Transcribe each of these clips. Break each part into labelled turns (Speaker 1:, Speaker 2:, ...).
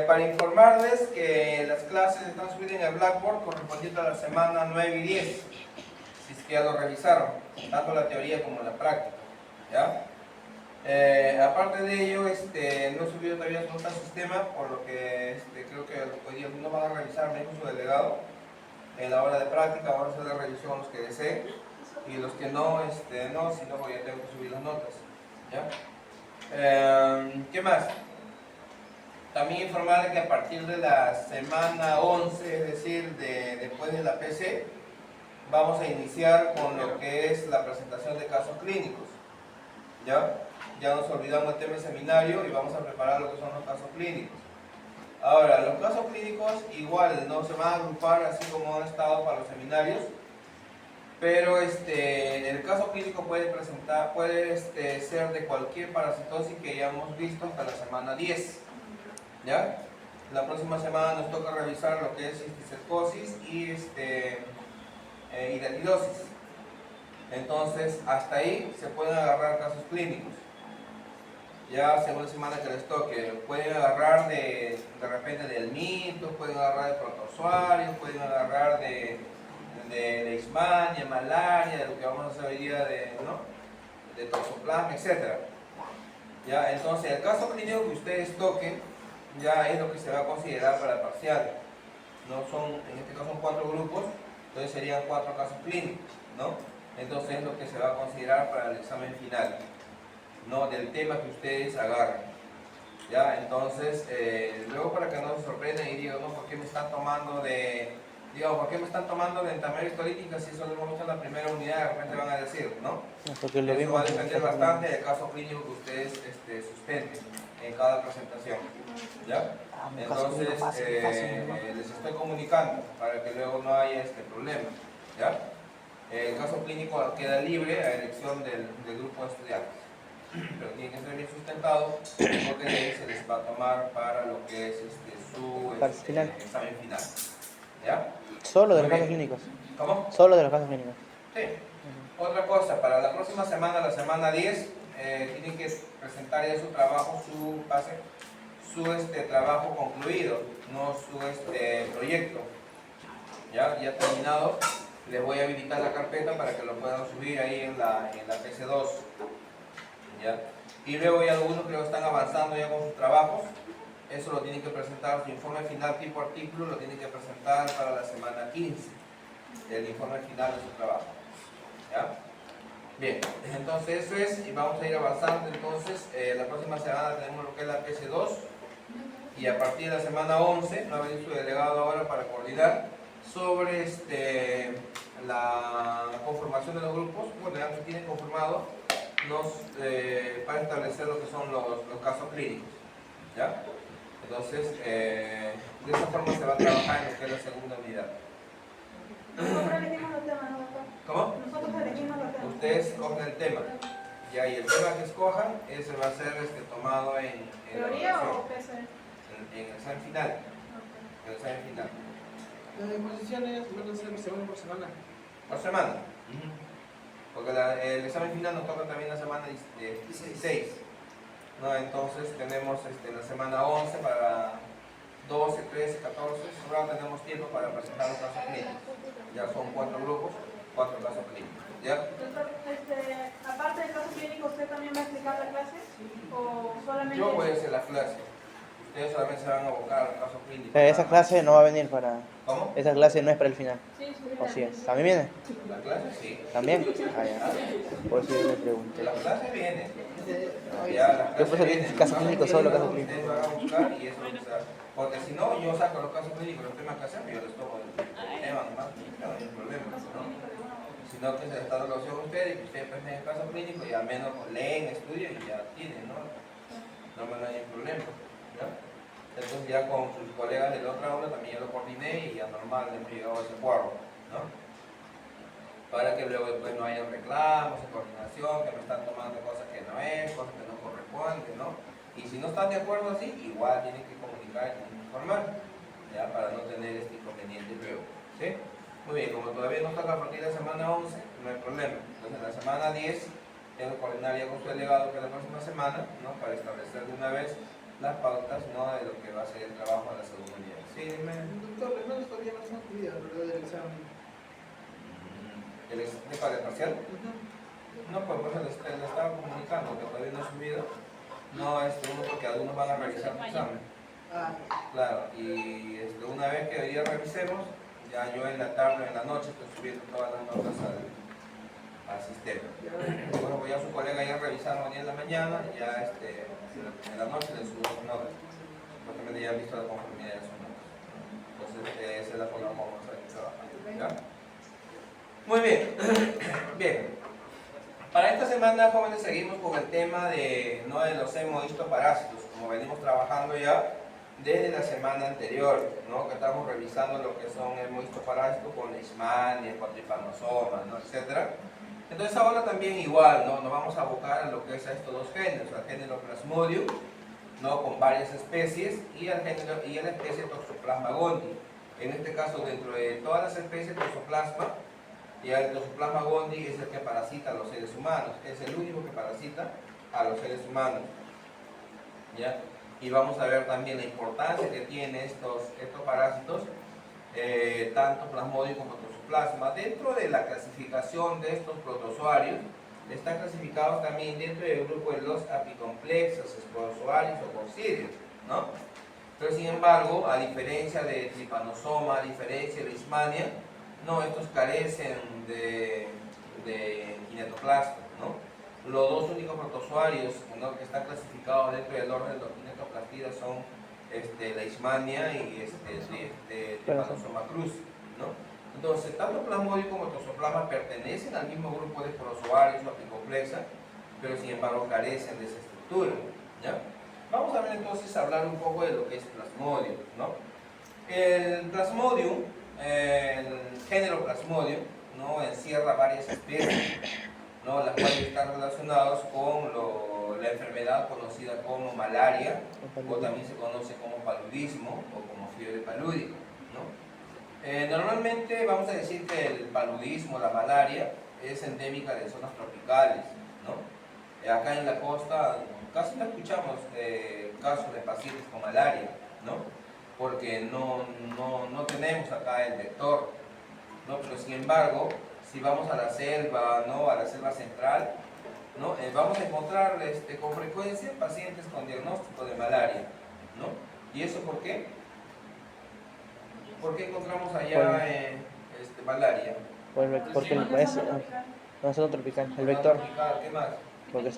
Speaker 1: Para informarles que las clases están subidas en el Blackboard correspondiente a la semana 9 y 10, si es que ya lo revisaron, tanto la teoría como la práctica, ¿ya? Aparte de ello, no he subido todavía su nota al sistema, por lo que creo que hoy día no van a revisar, me dijo su delegado, en la hora de práctica. Vamos a hacer la revisión los que deseen, y los que no, no, si no, pues ya tengo que subir las notas, ¿ya? ¿Qué más? También informarle que a partir de la semana 11, es decir, después de la PC, vamos a iniciar con lo que es la presentación de casos clínicos, ¿ya? Ya nos olvidamos del tema de seminario y vamos a preparar lo que son los casos clínicos. Ahora, los casos clínicos igual no se van a agrupar así como han estado para los seminarios, pero el caso clínico puede ser de cualquier parasitosis que hayamos visto hasta la semana 10, ¿ya? La próxima semana nos toca revisar lo que es cisticercosis y hidatidosis. Entonces, hasta ahí se pueden agarrar casos clínicos. Ya según la semana que les toque, pueden agarrar de repente del mito, pueden agarrar de protozoarios, pueden agarrar de leishmania, malaria, de lo que vamos a hacer hoy día de toxoplasma, etc. Ya, entonces el caso clínico que ustedes toquen ya es lo que se va a considerar para el parcial. No son, en este caso son 4 grupos, entonces serían 4 casos clínicos, ¿no? Entonces es lo que se va a considerar para el examen final, no del tema que ustedes agarran. Ya, entonces, luego para que no se sorprendan y digan, no, ¿por qué me están tomando de entamera histolítica si eso lo hemos visto en la primera unidad? De repente van a decir, ¿no? Eso va a depender bastante del caso clínico que ustedes sustenten en cada presentación, ¿ya? Entonces, les estoy comunicando para que luego no haya problema, ¿ya? El caso clínico queda libre a elección del grupo de estudiantes, pero tiene que ser bien sustentado porque de ahí se les va a tomar para lo que es su examen final, ¿ya?
Speaker 2: ¿Solo de los casos clínicos?
Speaker 1: ¿Cómo?
Speaker 2: ¿Solo de los casos clínicos?
Speaker 1: Sí. Otra cosa, para la próxima semana, la semana 10, tienen que presentar ya su trabajo, su trabajo concluido, no su proyecto. Ya terminado, les voy a habilitar la carpeta para que lo puedan subir ahí en la PC2. ¿Ya? Y luego hay algunos que lo están avanzando ya con sus trabajos. Eso lo tienen que presentar, su informe final tipo artículo lo tienen que presentar para la semana 15, el informe final de su trabajo, ¿ya? Bien, entonces eso es, y vamos a ir avanzando. Entonces, la próxima semana tenemos lo que es la PC2, y a partir de la semana 11, no ha venido su delegado ahora para coordinar sobre la conformación de los grupos. Bueno, ya que tienen conformado para establecer lo que son los casos clínicos, ¿ya? Entonces, de esa forma se va a trabajar en lo que es la segunda unidad.
Speaker 3: Nosotros elegimos los temas, ¿no, doctor?
Speaker 1: ¿Cómo?
Speaker 3: Nosotros elegimos los temas.
Speaker 1: Ustedes escogen el tema, ya, y el tema que escojan, ese va a ser tomado en
Speaker 3: ¿Teoría o PC?
Speaker 1: en el examen final. En el examen final.
Speaker 4: Las exposiciones van a ser semana por semana.
Speaker 1: Por semana. Porque el examen final nos toca también la semana 16. ¿No? Entonces tenemos la semana 11 para 12, 13, 14. Ahora tenemos tiempo para presentar los casos clínicos. Ya son 4 grupos, 4 casos clínicos. ¿Ya?
Speaker 3: Doctor, aparte del caso clínico, ¿usted también va a explicar la clase? ¿O solamente...?
Speaker 1: Yo voy a hacer la clase. Ustedes solamente se van a abocar al caso clínico.
Speaker 2: Pero esa clase no va a venir para...
Speaker 1: ¿Cómo?
Speaker 2: Esa clase no es para el final.
Speaker 3: Sí, sí.
Speaker 2: ¿O sí es? ¿También viene?
Speaker 1: La clase sí.
Speaker 2: ¿También? Ah, ya. Por eso yo le pregunté.
Speaker 1: La clase viene. Ya, la
Speaker 2: Yo
Speaker 1: clase
Speaker 2: por eso
Speaker 1: viene.
Speaker 2: dije caso clínico, solo caso clínico.
Speaker 1: Ustedes van a buscar y eso, porque si no, yo saco los casos clínicos, los temas que hacemos, yo les tomo el tema nomás, no hay problema, ¿no? Sino que se les está dando la opción a ustedes, que ustedes presenten el caso clínico y al menos leen, estudian y ya tienen, ¿no? No me hay problema, ¿ya? Entonces ya con sus colegas de la otra aula también ya lo coordiné y ya normal hemos llegado a ese acuerdo, ¿no? Para que luego después no haya reclamos, coordinación, que me están tomando cosas que no es, cosas que no corresponden, ¿no? Y si no están de acuerdo así, igual tienen que comunicar y tienen que informar, ya, para no tener inconveniente luego, ¿sí? Muy bien, como todavía no toca a partir de la semana 11, no hay problema. Entonces en la semana 10 tengo que coordinar ya con su delegado que es la próxima semana, ¿no? Para establecer de una vez las pautas, ¿no?, de lo que va a ser el trabajo de la segunda unidad. Sí, dime.
Speaker 4: Doctor, los hermanos todavía no se han pedido alrededor del examen.
Speaker 1: ¿El explica de parcial? No, pues por eso le estaba comunicando que todavía no he subido. No, uno, porque algunos van a revisar su examen.
Speaker 4: Ah,
Speaker 1: Claro, y una vez que hoy día revisemos, ya yo en la tarde o en la noche estoy subiendo todas las notas al sistema. Bueno, pues ya su colega ya revisaron hoy en la mañana, ya en la noche le subo sus notas. Supuestamente ya han visto la conformidad de sus notas. Entonces, esa es la forma como vamos a ir trabajando. ¿Ya? Muy bien. Bien. Para esta semana, jóvenes, seguimos con el tema de los hemohistoparásitos, como venimos trabajando ya desde la semana anterior, ¿no?, que estamos revisando lo que son hemohistoparásitos con leishmania, con tripanosomas, ¿no?, etc. Entonces ahora también igual, ¿no?, nos vamos a abocar a lo que es a estos dos géneros, al género Plasmodium, ¿no?, con varias especies, y a la especie Toxoplasma gondii. En este caso, dentro de todas las especies Toxoplasma, y el Toxoplasma gondii es el que parasita a los seres humanos, es el único que parasita a los seres humanos. ¿Ya? Y vamos a ver también la importancia que tienen estos parásitos, tanto Plasmodium como Toxoplasma. Dentro de la clasificación de estos protozoarios, están clasificados también dentro del grupo de los apicomplexos, esporozoarios o coccidios, ¿no? Pero sin embargo, a diferencia de Trypanosoma, a diferencia de Leishmania, no, estos carecen de kinetoplasma, ¿no? Los dos únicos protozoarios, ¿no?, que están clasificados dentro del orden de los kinetoplastidas son Leishmania y Trypanosoma cruzi, ¿no? Entonces, tanto Plasmodium como Toxoplasma pertenecen al mismo grupo de esporozoarios o apicomplexa, pero sin embargo carecen de esa estructura, ¿ya? Vamos a ver entonces, hablar un poco de lo que es Plasmodium, ¿no? El Plasmodium, el género Plasmodium, ¿no?, encierra varias especies, ¿no?, las cuales están relacionadas con la enfermedad conocida como malaria, o también se conoce como paludismo o como fiebre palúdica, ¿no? Normalmente vamos a decir que el paludismo, la malaria, es endémica de zonas tropicales, ¿no? Acá en la costa casi no escuchamos casos de pacientes con malaria, ¿no?, porque no tenemos acá el vector, ¿no? Pero sin embargo, si vamos a la selva, ¿no?, a la selva central, ¿no?, vamos a encontrar con frecuencia pacientes con diagnóstico de malaria, ¿no? ¿Y eso por qué? ¿Por qué encontramos allá malaria?
Speaker 2: Porque es una zona tropical, el vector.
Speaker 1: ¿Qué más?
Speaker 2: Porque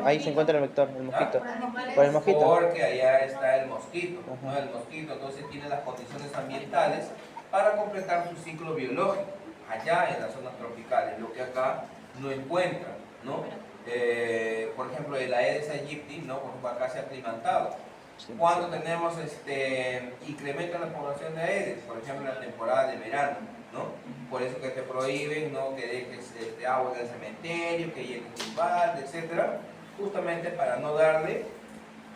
Speaker 2: ahí se encuentra el vector, el mosquito.
Speaker 3: Animales.
Speaker 2: Por el mosquito.
Speaker 1: Porque allá está el mosquito, ¿no?
Speaker 2: Ajá.
Speaker 1: El mosquito entonces tiene las condiciones ambientales para completar su ciclo biológico, allá en las zonas tropicales, lo que acá no encuentra, ¿no? Por ejemplo, el Aedes aegypti, ¿no?, por ejemplo, acá se ha aclimatado. Cuando tenemos incremento en la población de Aedes, por ejemplo, en la temporada de verano, ¿no? Por eso que te prohíben, ¿no?, que dejes agua en el cementerio, que llenes tu balde, etcétera, justamente para no darle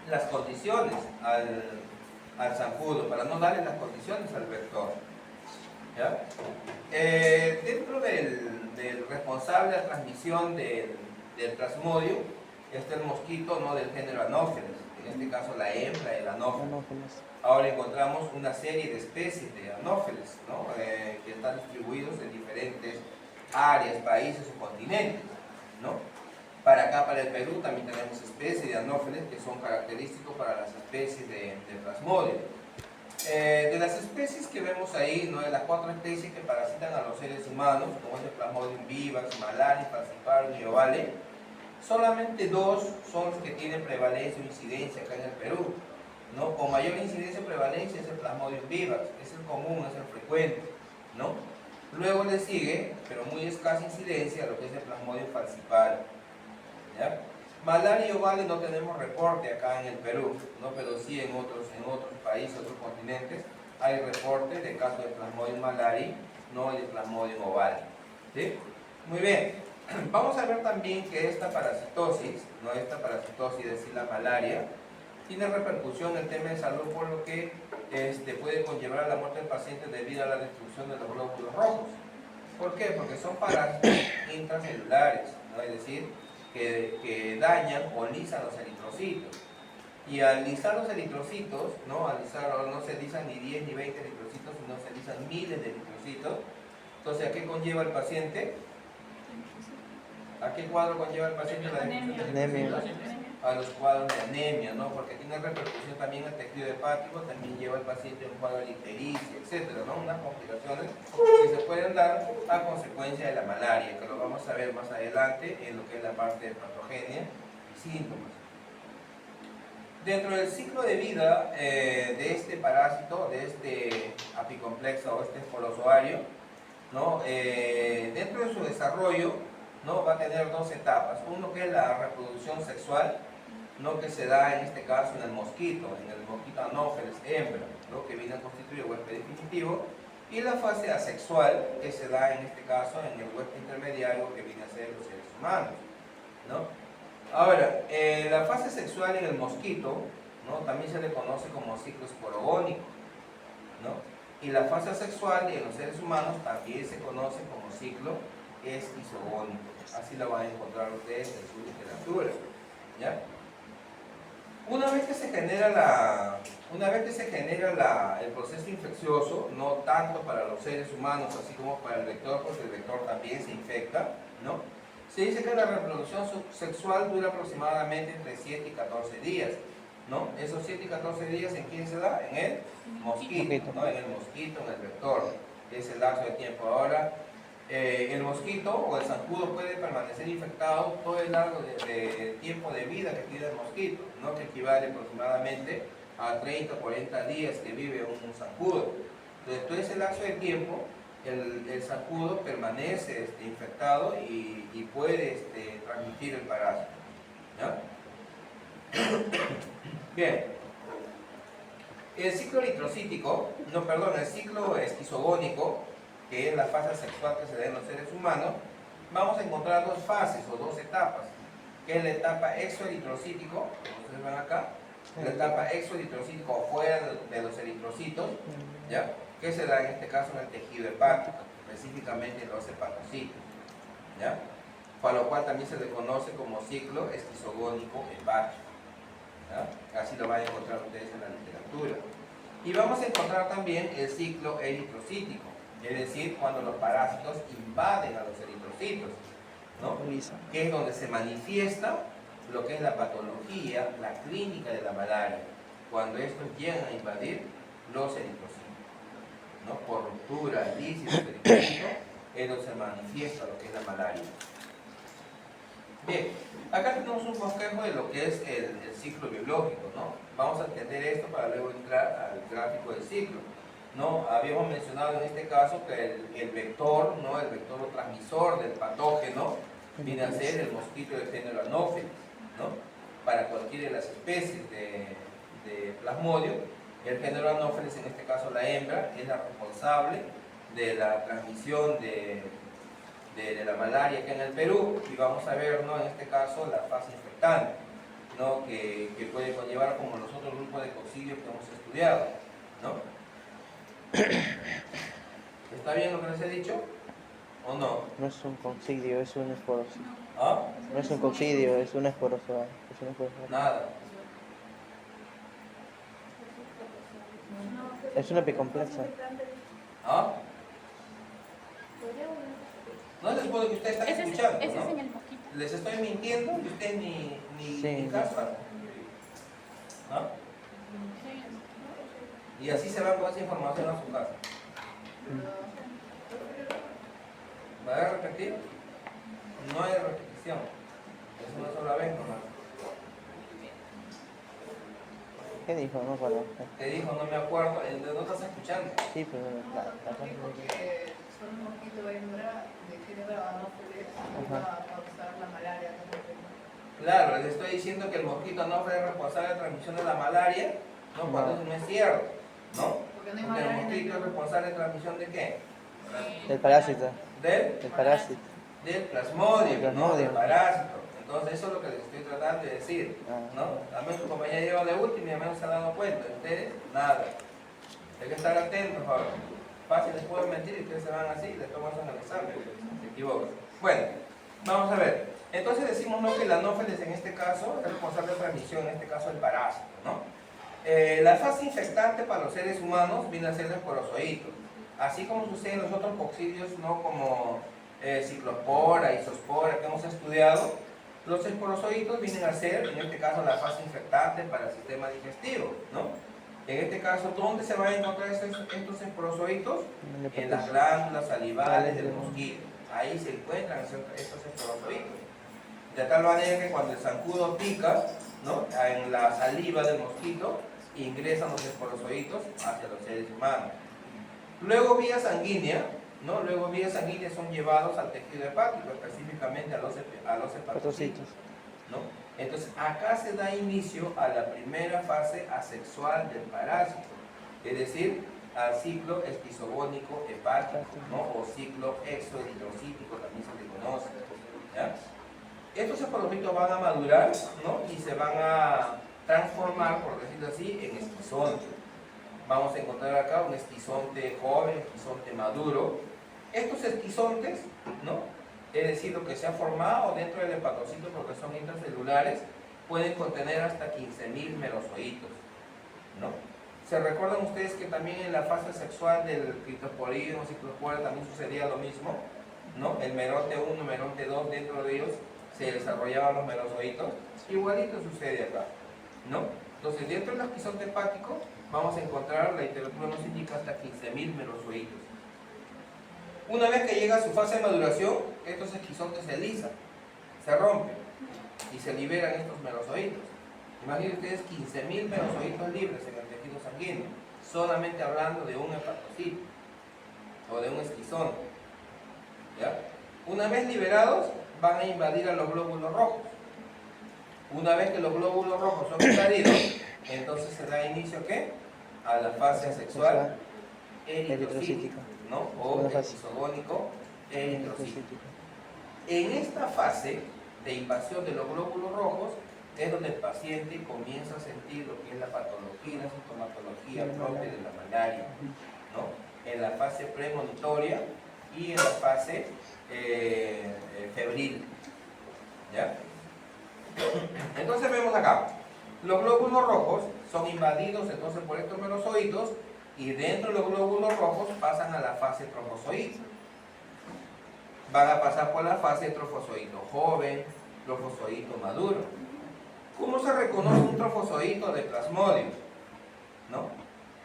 Speaker 1: las condiciones al zancudo, para no darle las condiciones al vector, ¿ya? Dentro del responsable de la transmisión del Plasmodium está el mosquito, ¿no?, del género Anopheles, en este caso la hembra del Anopheles. Ahora encontramos una serie de especies de Anopheles, ¿no?, que están distribuidos en diferentes áreas, países o continentes, ¿no? Para acá, para el Perú, también tenemos especies de Anopheles que son característicos para las especies de Plasmodium. De las especies que vemos ahí, ¿no?, de las 4 especies que parasitan a los seres humanos, como es el Plasmodium vivax, malaria, falciparum y ovale, solamente 2 son los que tienen prevalencia o incidencia acá en el Perú, ¿no? Con mayor incidencia o prevalencia es el Plasmodium vivax, es el común, es el frecuente, ¿no? Luego le sigue, pero muy escasa incidencia, lo que es el Plasmodium falciparum, ¿ya? Malaria y ovale no tenemos reporte acá en el Perú, ¿no?, pero sí en otros países, otros continentes, hay reporte de casos de Plasmodium malari, ¿no?, y de Plasmodium ovale, ¿sí? Muy bien, vamos a ver también que esta parasitosis, ¿no?, es decir, la malaria, tiene repercusión en el tema de salud, por lo que puede conllevar a la muerte del paciente debido a la destrucción de los glóbulos rojos. ¿Por qué? Porque son parásitos intracelulares, ¿no?, es decir, que dañan o lisan los eritrocitos. Y al listar los eritrocitos, ¿no? Al listarlos no se lisan ni 10 ni 20 eritrocitos, sino se lisan miles de eritrocitos. Entonces, ¿a qué conlleva el paciente? ¿A qué cuadro conlleva el paciente la deficiencia de
Speaker 2: Anemia.
Speaker 1: eritrocitos? A los cuadros de anemia, ¿no? Porque tiene repercusión también al tejido hepático, también lleva al paciente a un cuadro de ictericia, etcétera, ¿no? Unas complicaciones que se pueden dar a consecuencia de la malaria, que lo vamos a ver más adelante en lo que es la parte de patogenia y síntomas. Dentro del ciclo de vida de este parásito, de este apicomplexa o este esporozoario, ¿no? Dentro de su desarrollo, ¿no? Va a tener dos etapas. Uno que es la reproducción sexual, ¿no? Que se da en este caso en el mosquito Anopheles hembra, ¿no? Que viene a constituir el huésped definitivo, y la fase asexual que se da en este caso en el huésped intermediario que viene a ser los seres humanos, ¿no? Ahora, la fase sexual en el mosquito, ¿no? También se le conoce como ciclo esporogónico, ¿no? Y la fase sexual en los seres humanos también se conoce como ciclo esquizogónico. Así lo van a encontrar ustedes en su literatura, ¿ya? Una vez que se genera el proceso infeccioso, no tanto para los seres humanos así como para el vector, porque el vector también se infecta, ¿no? Se dice que la reproducción sexual dura aproximadamente entre 7 y 14 días, ¿no? Esos 7 y 14 días, ¿en quién se da? En el mosquito, ¿no? En el mosquito, en el vector. Es el lapso de tiempo. Ahora, el mosquito o el zancudo puede permanecer infectado todo el largo de tiempo de vida que tiene el mosquito, ¿no? Que equivale aproximadamente a 30 o 40 días que vive un zancudo. Entonces, todo ese lapso de tiempo, el zancudo permanece infectado y puede transmitir el parásito, ¿ya? Bien. El ciclo eritrocítico, el ciclo esquizogónico, que es la fase sexual que se da en los seres humanos, vamos a encontrar dos fases o dos etapas, que es la etapa exoeritrocítico, como ustedes ven acá, la etapa exoeritrocítico fuera de los eritrocitos, ¿ya? Que se da en este caso en el tejido hepático, específicamente en los hepatocitos, ¿ya? Para lo cual también se le conoce como ciclo esquizogónico hepático, ¿ya? Así lo van a encontrar ustedes en la literatura. Y vamos a encontrar también el ciclo eritrocítico, es decir, cuando los parásitos invaden a los eritrocitos, ¿no? Que es donde se manifiesta lo que es la patología, la clínica de la malaria, cuando estos llegan a invadir los eritrocitos, ¿no? Por ruptura, lisis del eritrocito, es donde se manifiesta lo que es la malaria. Bien, acá tenemos un bosquejo de lo que es el ciclo biológico, ¿no? Vamos a entender esto para luego entrar al gráfico del ciclo, ¿no? Habíamos mencionado en este caso que el vector, ¿no? El vector o transmisor del patógeno viene a ser el mosquito del género Anopheles, ¿no? Para cualquiera de las especies de plasmodio, el género Anopheles, en este caso la hembra, es la responsable de la transmisión de la malaria acá en el Perú, y vamos a ver, ¿no? En este caso la fase infectante, ¿no? Que puede conllevar como los otros grupos de coccidios que hemos estudiado, ¿no? ¿Está bien lo que les he dicho? ¿O no?
Speaker 2: No es un coccidio, es un esporoso.
Speaker 1: ¿Ah?
Speaker 2: No es un coccidio, es un esporoso.
Speaker 1: Nada.
Speaker 2: Es una epicomplexa.
Speaker 1: ¿Ah? No les puedo que ustedes están escuchando,
Speaker 5: Ese
Speaker 1: ¿no?
Speaker 5: es en el mosquito.
Speaker 1: Les estoy mintiendo y ustedes ni caso. ¿No? Y así se va con esa información a su casa. ¿Va a repetir? No hay repetición. Es una sola vez nomás.
Speaker 2: ¿Qué dijo? No para.
Speaker 1: Te dijo, no me acuerdo. ¿No estás escuchando?
Speaker 2: Sí, pero
Speaker 4: Dijo que son un mosquito hembra de género Anopheles que va a causar la malaria.
Speaker 1: Claro, les estoy diciendo que el mosquito no es responsable de la transmisión de la malaria, ¿no? Cuando eso no es cierto, ¿no?
Speaker 4: Porque no hay
Speaker 1: Porque el
Speaker 4: malaria en
Speaker 1: mosquito es
Speaker 4: el
Speaker 1: responsable de transmisión de qué?
Speaker 2: el parásito.
Speaker 1: Del plasmodio, ¿no? Del parásito. Entonces eso es lo que les estoy tratando de decir, ¿no? También su compañía llegó de último y al menos se han dado cuenta. Ustedes, nada. Hay que estar atentos ahora. Fácil les puedo mentir y ustedes se van así y después van a examen. Se equivocan. Bueno, vamos a ver. Entonces decimos, ¿no?, que el anófeles en este caso es responsable de transmisión, en este caso el parásito, ¿no? La fase infectante para los seres humanos viene a ser el esporozoito. Así como sucede en los otros coccidios, ¿no?, como ciclospora, isospora que hemos estudiado, los esporozoitos vienen a ser, en este caso, la fase infectante para el sistema digestivo, ¿no? En este caso, ¿dónde se van a encontrar estos esporozoitos? En las glándulas salivales del mosquito. Ahí se encuentran estos esporozoitos. De tal manera que cuando el zancudo pica, ¿no?, en la saliva del mosquito, ingresan los esporozoitos hacia los seres humanos. Luego vía sanguínea, ¿no? Luego vías sanguíneas son llevados al tejido hepático, específicamente a los hepatocitos, ¿no? Entonces acá se da inicio a la primera fase asexual del parásito, es decir, al ciclo esquizogónico hepático, ¿no?, o ciclo exoeritrocítico también se le conoce, ¿ya? Estos esporozoitos van a madurar, ¿no?, y se van a transformar, por decirlo así, en esquizonte. Vamos a encontrar acá un esquizonte joven, esquizonte maduro. Estos esquizontes, ¿no?, es decir, lo que se ha formado dentro del hepatocito, porque son intracelulares, pueden contener hasta 15.000 merozoitos, ¿no? ¿Se recuerdan ustedes que también en la fase sexual del critosporino, ciclospora, también sucedía lo mismo, ¿no? El meronte 1, meronte 2, dentro de ellos se desarrollaban los merozoitos. Igualito sucede acá, ¿no? Entonces, dentro del esquizonte hepático vamos a encontrar, la literatura nos indica, hasta 15.000 merozoitos. Una vez que llega a su fase de maduración, estos esquizontes se lisan, se rompen y se liberan estos merozoitos. Imaginen ustedes 15.000 merozoitos libres en el tejido sanguíneo, solamente hablando de un hepatocito o de un esquizonte, ¿ya? Una vez liberados, van a invadir a los glóbulos rojos. Una vez que los glóbulos rojos son invadidos, entonces se da inicio, ¿qué?, a la fase sexual eritrocítica, ¿no?, o esquizogónico eritrocítico. En esta fase de invasión de los glóbulos rojos es donde el paciente comienza a sentir lo que es la patología, la sintomatología propia de la malaria, ¿no?, en la fase premonitoria y en la fase febril, ¿ya? Entonces vemos acá, los glóbulos rojos son invadidos entonces por estos merozoitos y dentro de los glóbulos rojos pasan a la fase trofozoito. Van a pasar por la fase trofozoito joven, trofozoito maduro. ¿Cómo se reconoce un trofozoito de Plasmodium? ¿No?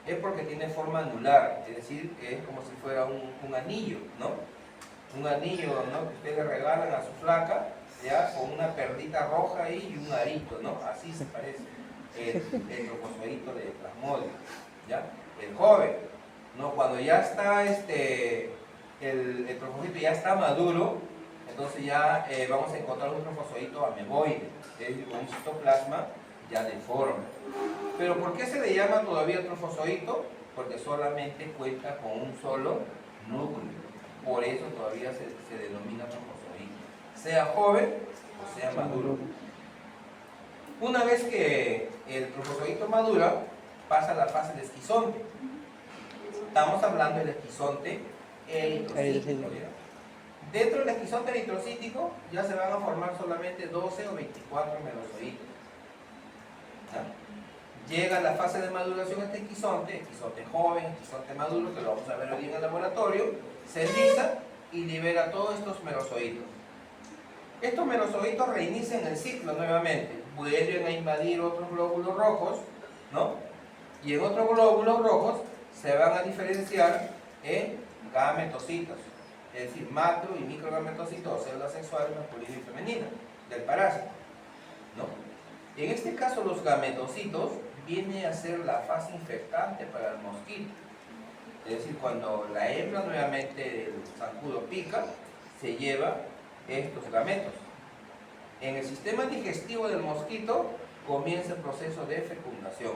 Speaker 1: Es porque tiene forma anular, es decir, que es como si fuera un anillo, ¿no? Un anillo, ¿no?, que ustedes le regalan a su flaca, ya, con una perlita roja ahí y un arito, ¿no? Así se parece el trofozoito de Plasmodium, ¿ya? El joven, ¿no?, cuando ya está el trofozoito ya está maduro, entonces ya vamos a encontrar un trofozoito ameboide, es decir, con un citoplasma ya deforme. ¿Pero por qué se le llama todavía trofozoito? Porque solamente cuenta con un solo núcleo. Por eso todavía se denomina trofozoito, sea joven o sea maduro. Una vez que el trofozoito madura, pasa a la fase de esquizonte. Estamos hablando del esquizonte eritrocítico. Dentro del esquizonte eritrocítico ya se van a formar solamente 12 o 24 merozoitos. Llega la fase de maduración este esquizonte joven, esquizonte maduro, que lo vamos a ver hoy en el laboratorio, se lisa y libera todos estos merozoitos. Estos merozoitos reinician el ciclo nuevamente, vuelven a invadir otros glóbulos rojos, ¿no? Y en otros glóbulos rojos se van a diferenciar en gametocitos, es decir, macro y microgametocitos, o células sexuales masculina y femenina del parásito, ¿no? En este caso los gametocitos viene a ser la fase infectante para el mosquito, es decir, cuando la hembra nuevamente el zancudo pica, se lleva estos gametos. En el sistema digestivo del mosquito comienza el proceso de fecundación,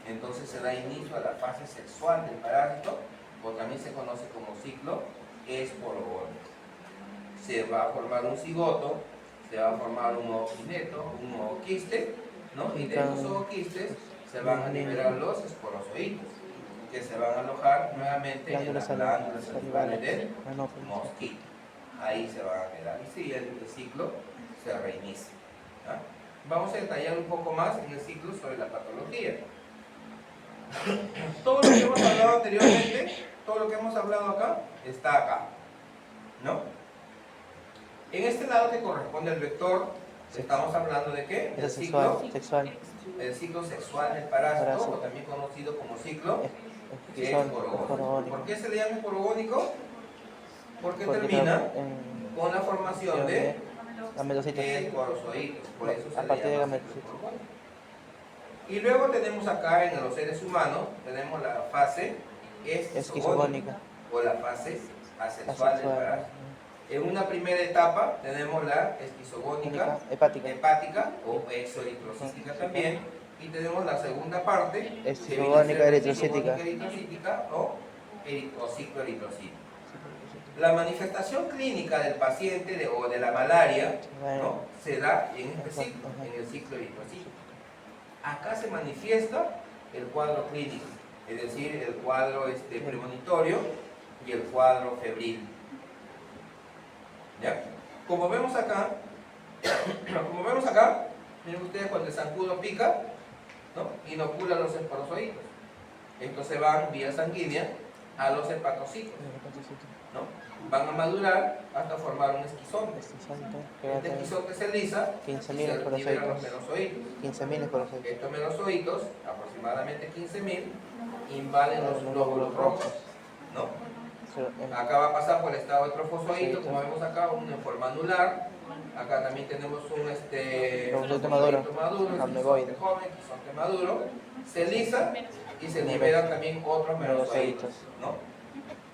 Speaker 1: entonces se da inicio a la fase sexual del parásito, o también se conoce como ciclo esporogónico. Se va a formar un cigoto, se va a formar un ookineto, un ooquiste, ¿no? Y de estos ooquistes se van a liberar los esporozoitos, que se van a alojar nuevamente en las glándulas salivales del mosquito. Ahí se van a quedar. Y sigue el ciclo se reinicia. ¿Ya? Vamos a detallar un poco más en el ciclo sobre la patología. Todo lo que hemos hablado anteriormente, todo lo que hemos hablado acá, está acá, ¿no? En este lado que corresponde al vector, estamos hablando de ¿qué?
Speaker 2: Es
Speaker 1: El
Speaker 2: sexual,
Speaker 1: ciclo,
Speaker 2: sexual.
Speaker 1: el ciclo sexual del parásito,
Speaker 2: Parásito.
Speaker 1: o también conocido como ciclo
Speaker 2: Que
Speaker 1: es
Speaker 2: son
Speaker 1: esporogónico.
Speaker 2: esporogónicos.
Speaker 1: ¿Por qué se le llama esporogónico? Porque
Speaker 2: Porque
Speaker 1: termina
Speaker 2: en
Speaker 1: con la formación de
Speaker 2: gametocitos.
Speaker 1: esporocitos, por eso se
Speaker 2: A
Speaker 1: le
Speaker 2: partir de
Speaker 1: llama
Speaker 2: gametocitos.
Speaker 1: ciclo esporogónico. Y luego tenemos acá en los seres humanos, tenemos la fase esquizogónica
Speaker 2: Esquizogónica.
Speaker 1: o la fase asexual del
Speaker 2: Asexual.
Speaker 1: parásito. En una primera etapa tenemos la esquizogónica
Speaker 2: Hepática.
Speaker 1: hepática o exoeritrocítica también, y tenemos la segunda parte que viene a ser
Speaker 2: Esquizogónica
Speaker 1: la
Speaker 2: eritrocítica.
Speaker 1: esquizogónica eritrocítica o ciclo eritrocítico. La manifestación clínica del paciente o de la malaria, ¿no?, se da en este ciclo, en el ciclo eritrocítico. Acá se manifiesta el cuadro clínico, es decir, el cuadro premonitorio y el cuadro febril. ¿Ya? Como vemos acá, miren ustedes, cuando el zancudo pica, ¿no?, inocula los esporozoitos. Estos se van vía sanguínea a los hepatocitos, ¿no? Van a madurar hasta formar un esquizonte. Este esquizonte se lisa y
Speaker 2: 15.000
Speaker 1: se liberan los
Speaker 2: esporozoitos.
Speaker 1: melanozoitos.
Speaker 2: 15.000 esporozoitos.
Speaker 1: Estos melanozoitos, aproximadamente 15.000, invaden los glóbulos rojos, ¿no? Acá va a pasar por el estado de trofozoito, como vemos acá, uno en forma anular. Acá también tenemos un
Speaker 2: Trofozoito maduro,
Speaker 1: esquizonte joven, esquizonte maduro. Se lisa y se liberan también otros melanozoitos, ¿no?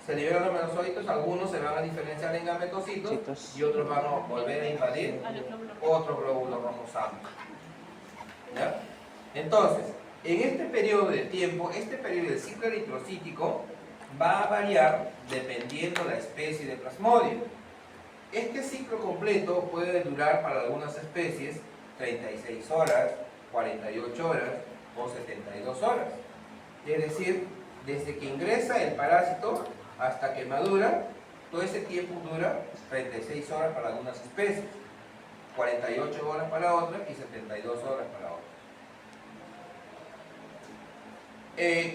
Speaker 1: Se liberan los melanozoitos, algunos se van a diferenciar en gametocitos y otros van a volver a invadir otro glóbulo rojo sano. ¿Ya? Entonces, en este periodo de tiempo, este periodo del ciclo eritrocítico va a variar dependiendo la especie de plasmodio. Este ciclo completo puede durar para algunas especies 36 horas, 48 horas o 72 horas. Es decir, desde que ingresa el parásito hasta que madura, todo ese tiempo dura 36 horas para algunas especies, 48 horas para otras y 72 horas para otras.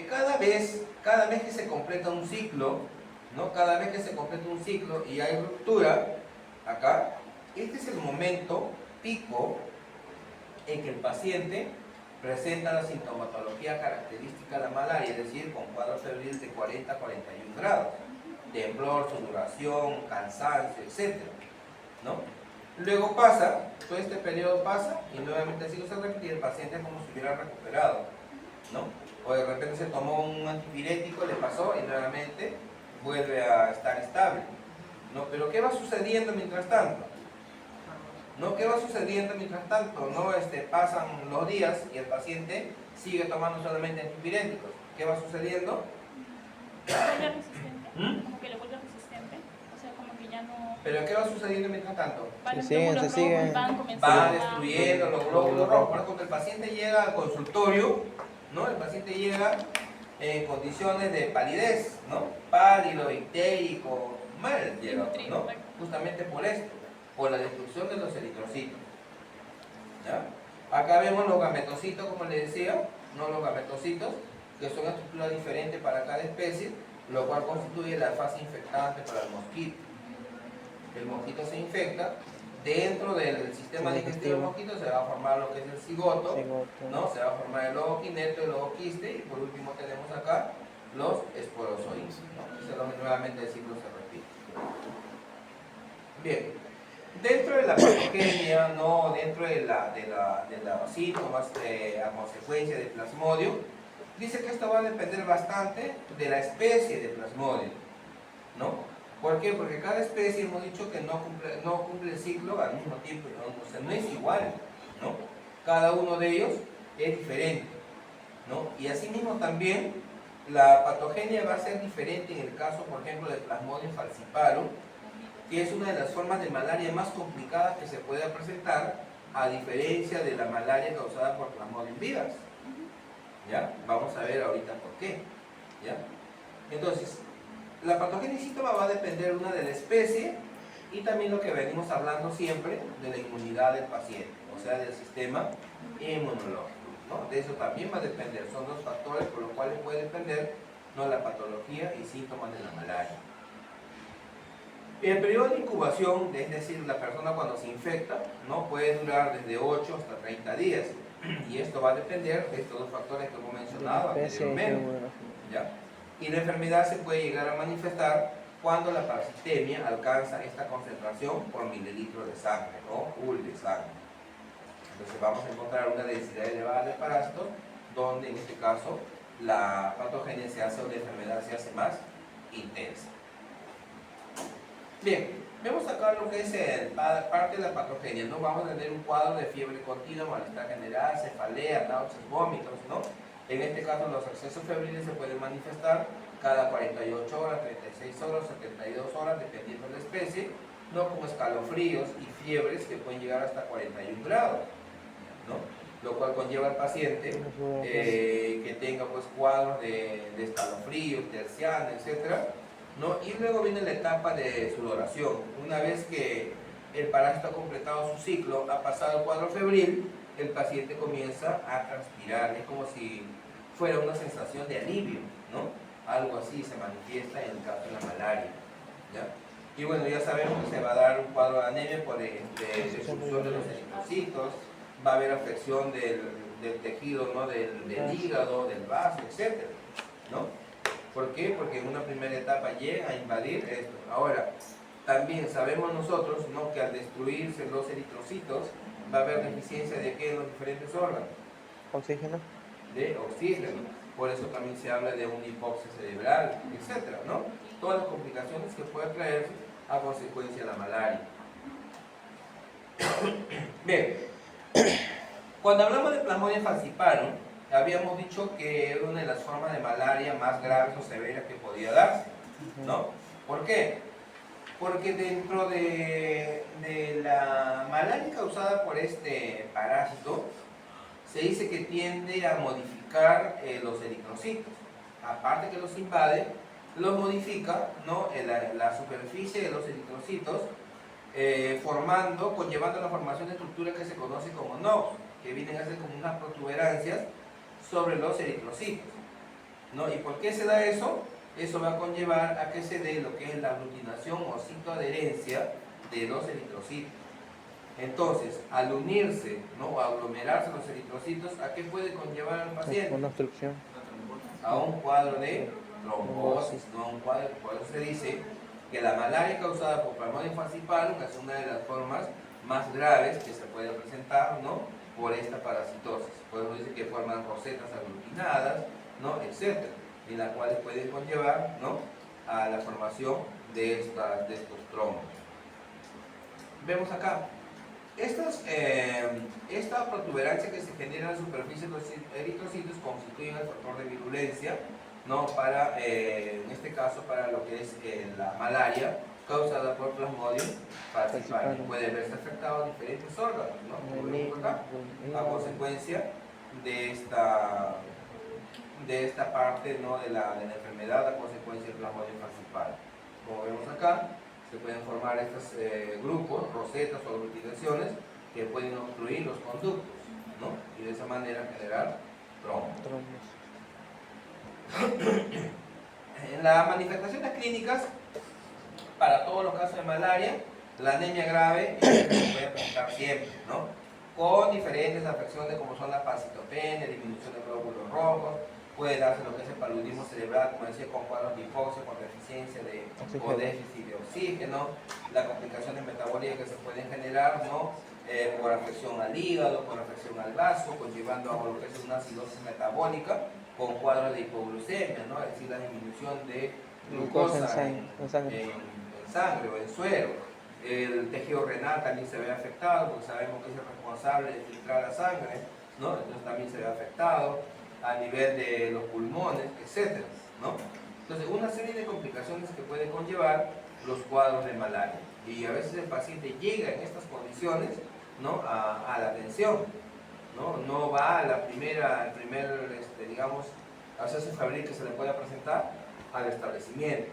Speaker 1: Cada vez que se completa un ciclo, ¿no?, cada vez que se completa un ciclo y hay ruptura, acá, este es el momento pico en que el paciente presenta la sintomatología característica de la malaria, es decir, con cuadro febril de 40 a 41 grados, temblor, sudoración, cansancio, etc., ¿no? Luego pasa, todo este periodo pasa y nuevamente el ciclo se repite y el paciente es como si hubiera recuperado, ¿no? O de repente se tomó un antipirético, le pasó y nuevamente vuelve a estar estable, ¿no? Pero ¿qué va sucediendo mientras tanto? ¿No? ¿Qué va sucediendo mientras tanto? ¿No? Pasan los días y el paciente sigue tomando solamente antipiréticos. ¿Qué va sucediendo?
Speaker 3: ¿Vuelve resistente? Como que le vuelve resistente. O sea, como que ya no...
Speaker 1: ¿Pero qué va sucediendo mientras tanto?
Speaker 3: Los
Speaker 2: siguen,
Speaker 3: glóbulos
Speaker 2: se siguen.
Speaker 3: rojos van comenzando
Speaker 1: Va
Speaker 3: a-
Speaker 1: destruyendo los glóbulos rojos. Por ejemplo, cuando el paciente llega al consultorio, ¿no?, el paciente llega en condiciones de palidez, ¿no?, pálido, ictérico, mal llega, ¿no?, justamente por esto, por la destrucción de los eritrocitos. ¿Ya? Acá vemos los gametocitos, como les decía, no los gametocitos, que son estructuras diferentes para cada especie, lo cual constituye la fase infectante para el mosquito. El mosquito se infecta, dentro del sistema digestivo del mosquito se va a formar lo que es el cigoto, ¿no? Se va a formar el ovoquineto, el ovoquiste, y por último tenemos acá los esporozoides, ¿no? Nuevamente el ciclo se repite. Bien, dentro de la patogenia, ¿no?, dentro de los síntomas a consecuencia de plasmodio, dice que esto va a depender bastante de la especie de plasmodio, ¿no? ¿Por qué? Porque cada especie hemos dicho que no cumple el ciclo al mismo tiempo, o sea, no es igual, ¿no? Cada uno de ellos es diferente, ¿no? Y asimismo también la patogenia va a ser diferente en el caso, por ejemplo, del Plasmodium falciparum, que es una de las formas de malaria más complicadas que se puede presentar, a diferencia de la malaria causada por Plasmodium vivax. ¿Ya? Vamos a ver ahorita por qué. ¿Ya? Entonces, la patogenia y síntoma va a depender una de la especie y también lo que venimos hablando siempre de la inmunidad del paciente, o sea, del sistema inmunológico, ¿no? De eso también va a depender, son dos factores por los cuales puede depender, ¿no?, la patología y síntomas de la malaria. El periodo de incubación, es decir, la persona cuando se infecta, ¿no?, puede durar desde 8 hasta 30 días, y esto va a depender de estos dos factores que hemos mencionado anteriormente, ¿ya? Y la enfermedad se puede llegar a manifestar cuando la parasitemia alcanza esta concentración por mililitro de sangre o pool de sangre. Entonces vamos a encontrar una densidad elevada de parásitos donde en este caso la patogenia se hace o la enfermedad se hace más intensa. Bien, vemos acá lo que es parte de la patogenia, ¿no? Vamos a tener un cuadro de fiebre continua, malestar general, cefalea, náuseas, vómitos, ¿no? En este caso los accesos febriles se pueden manifestar cada 48 horas, 36 horas, 72 horas, dependiendo de la especie, ¿no?, con escalofríos y fiebres que pueden llegar hasta 41 grados, ¿no? Lo cual conlleva al paciente que tenga pues cuadros de escalofríos, terciana, etcétera, ¿no? Y luego viene la etapa de sudoración. Una vez que el parásito ha completado su ciclo, ha pasado el cuadro febril, el paciente comienza a transpirar, es como si fuera una sensación de alivio, ¿no? Algo así se manifiesta en el caso de la malaria, ¿ya? Y bueno, ya sabemos que se va a dar un cuadro de anemia por destrucción de los eritrocitos, va a haber afección del tejido, ¿no?, del hígado, del vaso, etc., ¿no? ¿Por qué? Porque en una primera etapa llega a invadir esto. Ahora, también sabemos nosotros, ¿no?, que al destruirse los eritrocitos va a haber deficiencia de ¿qué? En los diferentes órganos.
Speaker 2: Oxígeno.
Speaker 1: De oxígeno. Por eso también se habla de una hipoxia cerebral, etcétera, ¿no? Todas las complicaciones que pueden traerse a consecuencia de la malaria. Bien, cuando hablamos de Plasmodium falciparum, habíamos dicho que era una de las formas de malaria más graves o severas que podía darse, ¿no? ¿Por qué? Porque dentro de la malaria causada por este parásito, se dice que tiende a modificar los eritrocitos. Aparte que los invade, los modifica, ¿no?, la superficie de los eritrocitos, conllevando la formación de estructuras que se conoce como nodos, que vienen a ser como unas protuberancias sobre los eritrocitos, ¿no? ¿Y por qué se da eso? Eso va a conllevar a que se dé lo que es la aglutinación o citoadherencia de los eritrocitos. Entonces, al unirse, ¿no?, o aglomerarse los eritrocitos, ¿a qué puede conllevar al paciente?
Speaker 2: Una obstrucción.
Speaker 1: A un cuadro de trombosis, ¿no? Por eso se dice que la malaria causada por Plasmodium falciparum es una de las formas más graves que se puede presentar, ¿no?, por esta parasitosis. Por eso dice que forman rosetas aglutinadas, ¿no?, etcétera, en las cuales pueden conllevar, ¿no?, a la formación de estos trombos. Vemos acá. Esta protuberancia que se genera en la superficie de los eritrocitos constituyen el factor de virulencia, ¿no?, para, en este caso, para lo que es la malaria causada por Plasmodium falciparum. Puede verse afectado a diferentes órganos, ¿no?, como vemos acá, a consecuencia de esta parte, ¿no?, de la enfermedad, a consecuencia del Plasmodium falciparum. Como vemos acá, se pueden formar estos grupos, rosetas o aglutinaciones que pueden obstruir los conductos, ¿no?, y de esa manera generar trombos. En las manifestaciones clínicas, para todos los casos de malaria, la anemia grave se puede presentar siempre, ¿no?, con diferentes afecciones como son la pancitopenia, disminución de glóbulos rojos, puede darse lo que es el paludismo cerebral, como decía, con cuadros de hipoxia, con deficiencia o déficit de oxígeno, las complicaciones metabólicas que se pueden generar, ¿no?, por afección al hígado, por afección al vaso, conllevando a lo que es una acidosis metabólica, con cuadros de hipoglucemia, ¿no?, es decir, la disminución de glucosa en sangre o en suero. El tejido renal también se ve afectado, porque sabemos que es el responsable de filtrar la sangre, ¿no?, entonces también se ve afectado a nivel de los pulmones, etcétera, ¿no? Entonces, una serie de complicaciones que pueden conllevar los cuadros de malaria. Y a veces el paciente llega en estas condiciones, ¿no?, a la atención, ¿no? Va a la primera, digamos, acceso febril que se le pueda presentar al establecimiento.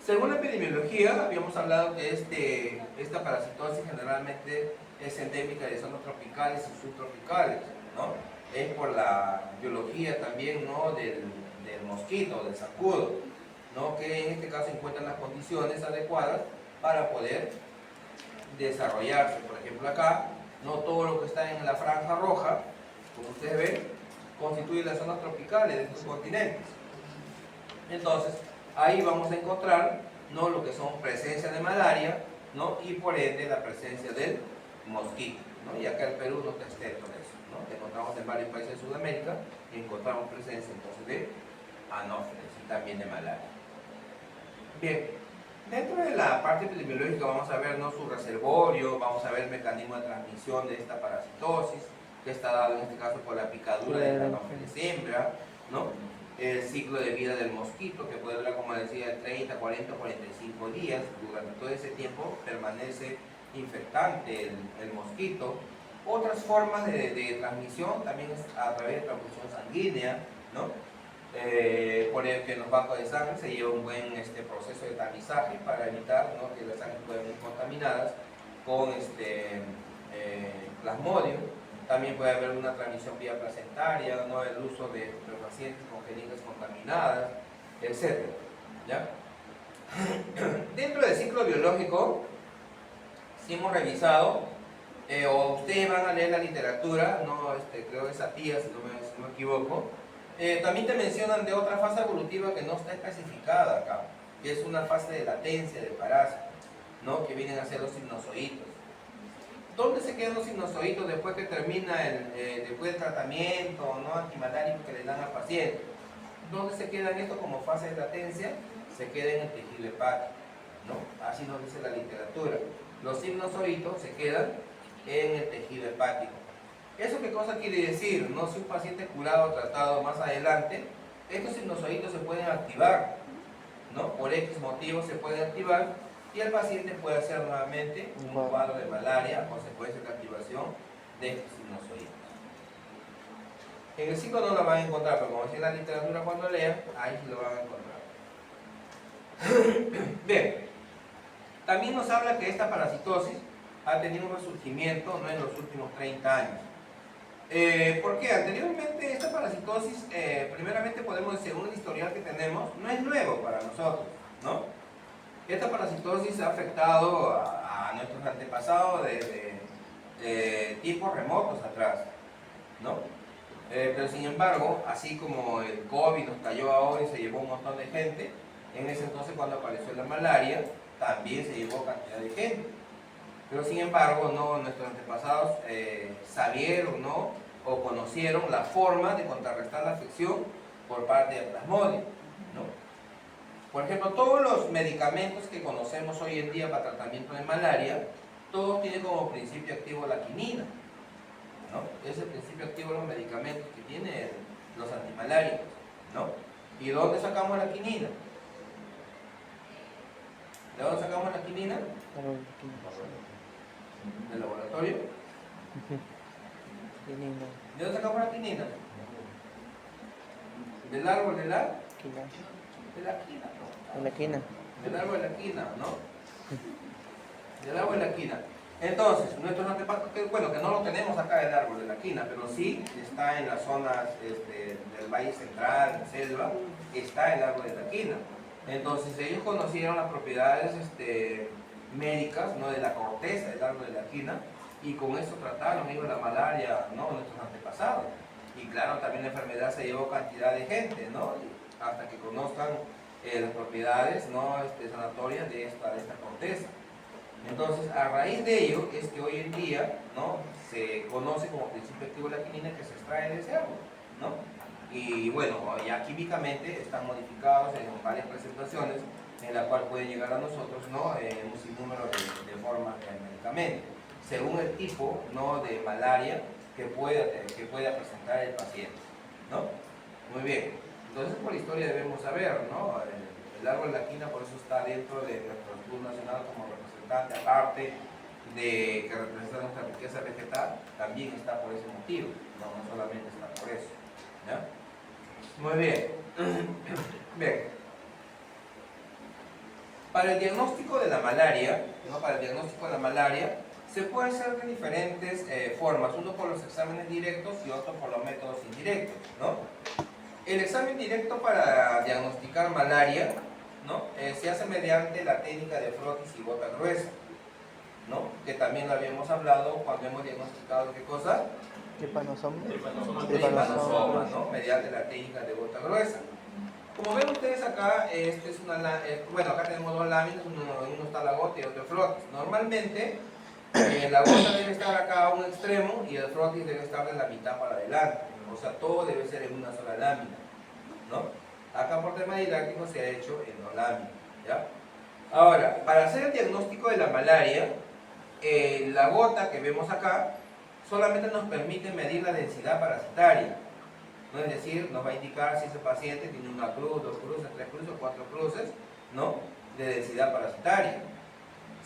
Speaker 1: Según la epidemiología, habíamos hablado que esta parasitosis generalmente es endémica de zonas tropicales y subtropicales, ¿no? Es por la biología también, ¿no? del mosquito, del zancudo, ¿no? Que en este caso encuentran las condiciones adecuadas para poder desarrollarse. Por ejemplo, acá, no todo lo que está en la franja roja, como ustedes ven, constituye las zonas tropicales de estos continentes. Entonces, ahí vamos a encontrar, ¿no? Lo que son presencia de malaria, ¿no? Y por ende la presencia del mosquito, ¿no? Y acá el Perú no está exento de eso, ¿no? Encontramos en varios países de Sudamérica, encontramos presencia entonces de anófeles y también de malaria. Bien, dentro de la parte epidemiológica vamos a ver, ¿no? Su reservorio, vamos a ver el mecanismo de transmisión de esta parasitosis, que está dado en este caso por la picadura de la anófeles hembra, ¿no? El ciclo de vida del mosquito, que puede durar, como decía, de 30, 40 o 45 días. Durante todo ese tiempo permanece infectante el mosquito. Otras formas de transmisión también es a través de transfusión sanguínea, ¿no? Por el que en los bancos de sangre se lleva un buen proceso de tamizaje para evitar, ¿no? que las sangres puedan ir contaminadas con plasmodium. También puede haber una transmisión vía placentaria, ¿no? El uso de pacientes con jeringas contaminadas, etc. ¿Ya? Dentro del ciclo biológico, si hemos revisado, o ustedes van a leer la literatura, ¿no? Creo que es Satías, si no me equivoco, también te mencionan de otra fase evolutiva que no está especificada acá, que es una fase de latencia del parásito, ¿no? Que vienen a ser los sinusoídos. ¿Dónde se quedan los sinusoídos después que termina después del tratamiento, ¿no? Antimalárico que le dan al paciente? ¿Dónde se quedan esto como fase de latencia? Se queda en el tejido hepático, ¿no? Así nos dice la literatura. Los sinusoídos se quedan en el tejido hepático. ¿Eso qué cosa quiere decir? ¿No? Si un paciente curado o tratado más adelante, estos sinusoídos se pueden activar, ¿no? Por X motivos se pueden activar y el paciente puede hacer nuevamente un cuadro de malaria a consecuencia de la activación de estos sinusoídos. En el ciclo no lo van a encontrar, pero como decía la literatura cuando lean, ahí sí lo van a encontrar. Bien, también nos habla que esta parasitosis ha tenido un resurgimiento, ¿no? En los últimos 30 años. ¿Por qué? Anteriormente esta parasitosis, primeramente podemos decir, según el historial que tenemos, no es nuevo para nosotros, ¿no? Esta parasitosis ha afectado a nuestros antepasados de tiempos remotos atrás, ¿no? Pero sin embargo, así como el COVID nos cayó ahora y se llevó un montón de gente, en ese entonces cuando apareció la malaria, también se llevó cantidad de gente. Pero sin embargo, no, nuestros antepasados sabieron, ¿no? O conocieron la forma de contrarrestar la afección por parte del plasmodium, ¿no? Por ejemplo, todos los medicamentos que conocemos hoy en día para tratamiento de malaria, todos tienen como principio activo la quinina, ¿no? Es el principio activo de los medicamentos que tienen los antimaláricos, ¿no? ¿Y dónde sacamos la quinina? ¿De dónde sacamos la quinina? ¿Del laboratorio? ¿De dónde sacamos la quinina? ¿Del árbol de la? De la quina, ¿no?
Speaker 2: En la quina.
Speaker 1: Del árbol de la quina, ¿no? Del árbol de la quina. Entonces, nuestros antepasados, bueno, que no lo tenemos acá el árbol de la quina, pero sí está en las zonas del Valle Central, selva, está el árbol de la quina. Entonces, ellos conocieron las propiedades médicas, ¿no? De la corteza del árbol de la quina, y con eso trataron ellos la malaria, ¿no? Nuestros antepasados. Y claro, también la enfermedad se llevó cantidad de gente, ¿no? Hasta que conozcan las propiedades, ¿no? Sanatorias de esta corteza. Entonces, a raíz de ello es que hoy en día, ¿no? Se conoce como principio activo de la quinina que se extrae de ese árbol, ¿no? Y bueno, ya químicamente están modificados en varias presentaciones en la cual pueden llegar a nosotros, ¿no? Un sinnúmero de formas de medicamento, según el tipo, ¿no? De malaria que pueda presentar el paciente, ¿no? Muy bien. Entonces, por historia debemos saber, ¿no? El árbol de la quina por eso está dentro de nuestro escudo nacional como representante, aparte de que representa nuestra riqueza vegetal, también está por ese motivo, no solamente está por eso, ¿ya? Muy bien. Bien. Para el diagnóstico de la malaria, ¿no? Para el diagnóstico de la malaria, se puede hacer de diferentes formas, uno por los exámenes directos y otro por los métodos indirectos, ¿no? El examen directo para diagnosticar malaria, ¿no? Se hace mediante la técnica de frotis y gota gruesa, ¿no? Que también lo habíamos hablado cuando hemos diagnosticado ¿qué cosa?
Speaker 2: Trypanosoma.
Speaker 1: Trypanosoma, ¿no? Mediante la técnica de gota gruesa. Como ven ustedes acá, bueno, acá tenemos dos láminas, uno está la gota y otro el frotis. Normalmente, la gota debe estar acá a un extremo y el frotis debe estar de la mitad para adelante. O sea, todo debe ser en una sola lámina, ¿no? Acá por tema didáctico se ha hecho en dos láminas, ¿ya? Ahora, para hacer el diagnóstico de la malaria, la gota que vemos acá solamente nos permite medir la densidad parasitaria, ¿no? Es decir, nos va a indicar si ese paciente tiene una cruz, dos cruces, tres cruces o cuatro cruces, ¿no? De densidad parasitaria.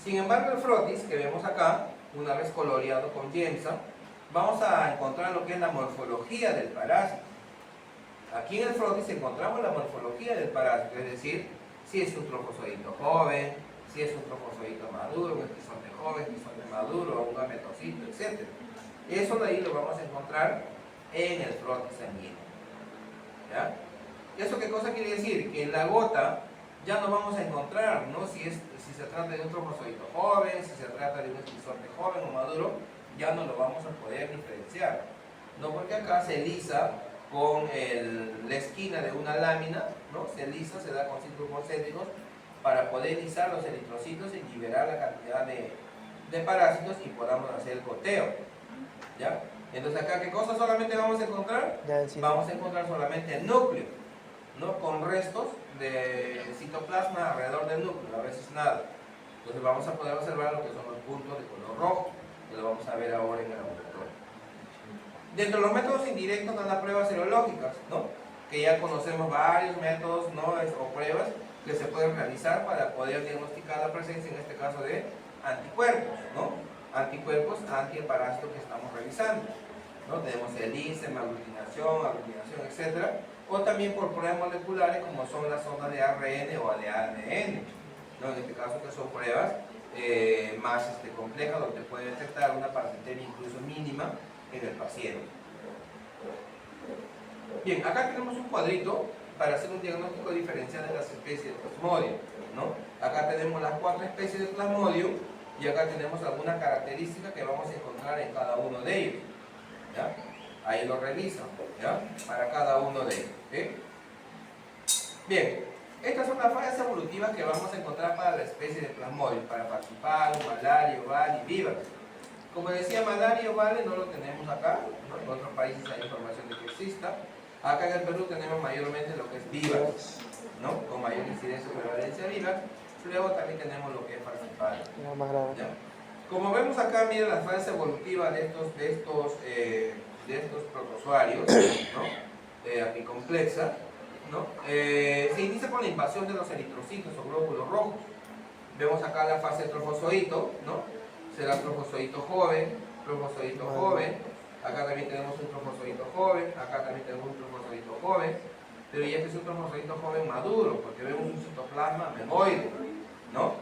Speaker 1: Sin embargo, el frotis que vemos acá, una vez coloreado con Yemsa, vamos a encontrar lo que es la morfología del parásito. Aquí en el frotis encontramos la morfología del parásito, es decir, si es un trofozoito joven, si es un trofozoito maduro, un esquizonte joven, esquizonte maduro, un gametocito, etc. Eso de ahí lo vamos a encontrar en el frotis sanguíneo, ¿ya? ¿Eso qué cosa quiere decir? Que en la gota ya no vamos a encontrar, ¿no? Si se trata de un trofozoito joven, si se trata de un esquizonte joven o maduro, ya no lo vamos a poder diferenciar, ¿no? Porque acá se lisa con la esquina de una lámina, ¿no? Se lisa, se da con círculos concéntricos para poder lisar los eritrocitos y liberar la cantidad de parásitos y podamos hacer el goteo, ¿ya? Entonces acá, ¿qué cosa solamente vamos a encontrar? Vamos a encontrar solamente el núcleo, ¿no? Con restos de citoplasma alrededor del núcleo, a veces nada. Entonces vamos a poder observar lo que son los puntos de color rojo, que lo vamos a ver ahora en el laboratorio. Dentro de los métodos indirectos están las pruebas serológicas, ¿no? Que ya conocemos varios métodos, ¿no? O pruebas que se pueden realizar para poder diagnosticar la presencia, en este caso, de anticuerpos, ¿no? Anticuerpos anti el parásito que estamos revisando, ¿no? Tenemos el ISEM, aglutinación, etc. O también por pruebas moleculares como son las ondas de ARN o de ADN, ¿no? En este caso que son pruebas más complejas donde puede detectar una parasitemia incluso mínima en el paciente. Bien, acá tenemos un cuadrito para hacer un diagnóstico diferencial de las especies de Plasmodium, ¿no? Acá tenemos las 4 especies de Plasmodium y acá tenemos algunas características que vamos a encontrar en cada uno de ellos, ¿ya? Ahí lo revisan, ¿ya? Para cada uno de ellos, ¿okay? Bien, estas son las fases evolutivas que vamos a encontrar para la especie de Plasmodium, para Falciparum, Malaria, Oval y Vivax. Como decía, malaria ovale no lo tenemos acá, ¿no? En otros países hay información de que exista. Acá en el Perú tenemos mayormente lo que es Vivax, ¿no? Con mayor incidencia y prevalencia Vivax. Luego también tenemos lo que es Falciparum. ¿Ya? Como vemos acá, miren las fases evolutivas de estos protozoarios, ¿no? Apicomplexa, ¿no? Se inicia con la invasión de los eritrocitos o glóbulos rojos. Vemos acá la fase trofozoito, ¿no? Será trofozoito joven, acá también tenemos un trofozoito joven, acá también tenemos un trofozoito joven, pero ya este es un trofozoito joven maduro, porque vemos un citoplasma memoide, ¿no?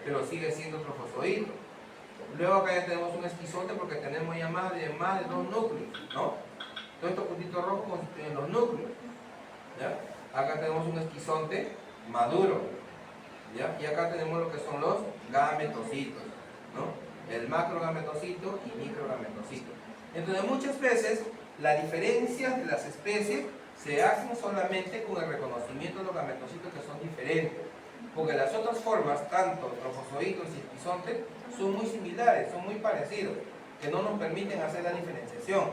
Speaker 1: Pero sigue siendo trofozoito. Luego acá ya tenemos un esquizonte porque tenemos ya más de 2 núcleos, ¿no? Todos estos puntitos rojos constituyen los núcleos, ¿ya? Acá tenemos un esquizonte maduro, ¿ya? Y acá tenemos lo que son los gametocitos, ¿no? El macrogametocito y microgametocito. Entonces muchas veces las diferencias de las especies se hacen solamente con el reconocimiento de los gametocitos que son diferentes, porque las otras formas, tanto trofozoitos y esquizontes, son muy similares, son muy parecidos, que no nos permiten hacer la diferenciación,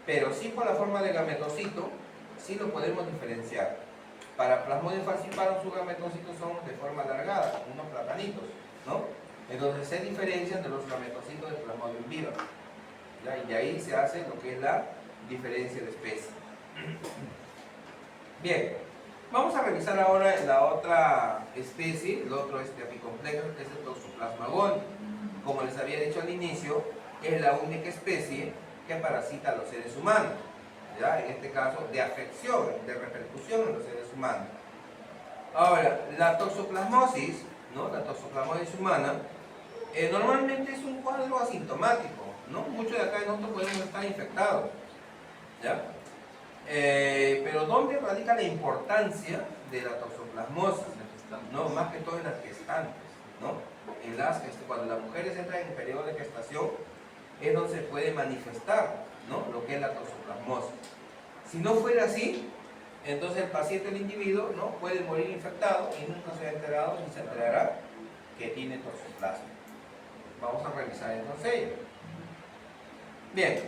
Speaker 1: pero sí por la forma de gametocito sí lo podemos diferenciar. Para Plasmodium falciparum sus gametocitos son de forma alargada, unos platanitos, ¿no? Entonces se diferencian de los gametocitos de Plasmodium vivax, ¿ya? Y de ahí se hace lo que es la diferencia de especie. Bien, vamos a revisar ahora la otra especie, el otro apicomplejo, que es el Toxoplasma gondii. Como les había dicho al inicio, es la única especie que parasita a los seres humanos, ¿ya? En este caso de afección, de repercusión en los seres humanos. Ahora, la toxoplasmosis, ¿no? La toxoplasmosis humana, normalmente es un cuadro asintomático, ¿no? Muchos de acá nosotros podemos estar infectados, ¿ya? Pero ¿dónde radica la importancia de la toxoplasmosis? No, más que todo en las gestantes, ¿no? Cuando las mujeres entran en el periodo de gestación es donde se puede manifestar, ¿no? Lo que es la toxoplasmosis. Si no fuera así, entonces el paciente, el individuo, ¿no? Puede morir infectado y nunca se ha enterado ni se enterará que tiene toxoplasma. Vamos a revisar entonces ello. Bien,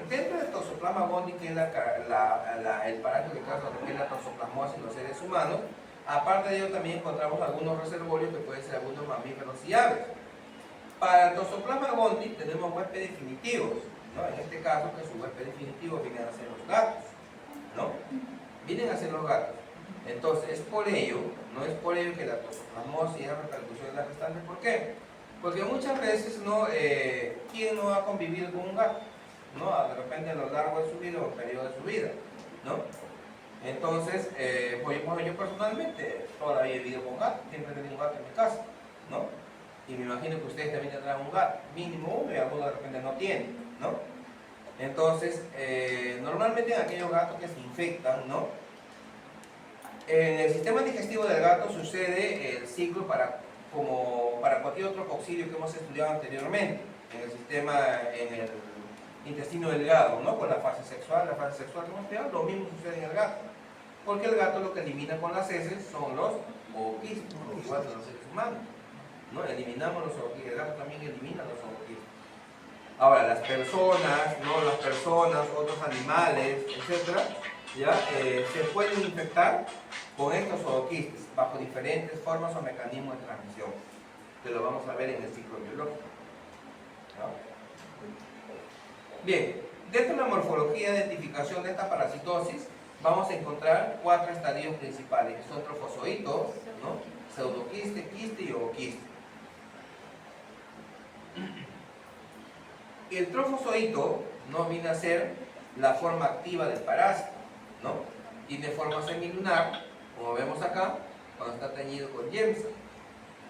Speaker 1: dentro del Toxoplasma gondii, que es el parásito que causa lo que es la toxoplasmosis en los seres humanos, aparte de ello también encontramos algunos reservorios que pueden ser algunos mamíferos y aves. Para el Toxoplasma gondii tenemos huéspedes definitivos, ¿no? En este caso, que su huésped definitivo vienen a ser los gatos, ¿no? Vienen a ser los gatos. Entonces, es por ello que la toxoplasmosis es repercusión en la gestante. ¿Por qué? Porque muchas veces, ¿no? ¿Quién no ha convivido con un gato? ¿No? De repente a lo largo de su vida o en periodo de su vida, ¿no? Entonces, yo personalmente todavía he vivido con gatos, siempre he tenido un gato en mi casa, ¿no? Y me imagino que ustedes también tendrán un gato, mínimo uno, y algunos de repente no tienen, ¿no? Entonces, normalmente en aquellos gatos que se infectan, ¿no? En el sistema digestivo del gato sucede el ciclo como para cualquier otro coccidio que hemos estudiado anteriormente, en el intestino delgado, ¿no? Con la fase sexual que hemos estudiado, lo mismo sucede en el gato, porque el gato lo que elimina con las heces son los ooquistos, igual que los seres humanos, ¿no? Eliminamos los ooquistos, el gato también elimina los ooquistos. Ahora, las personas, otros animales, etcétera, ya se pueden infectar con estos ooquistes bajo diferentes formas o mecanismos de transmisión, que lo vamos a ver en el ciclo biológico, ¿no? Bien, dentro de la morfología de identificación de esta parasitosis vamos a encontrar 4 estadios principales, que son trofozoitos, ¿no? Pseudoquiste, quiste y ooquiste. El trofozoito, ¿no? Viene a ser la forma activa del parásito, ¿no? Tiene forma semilunar, como vemos acá, cuando está teñido con Yemsa,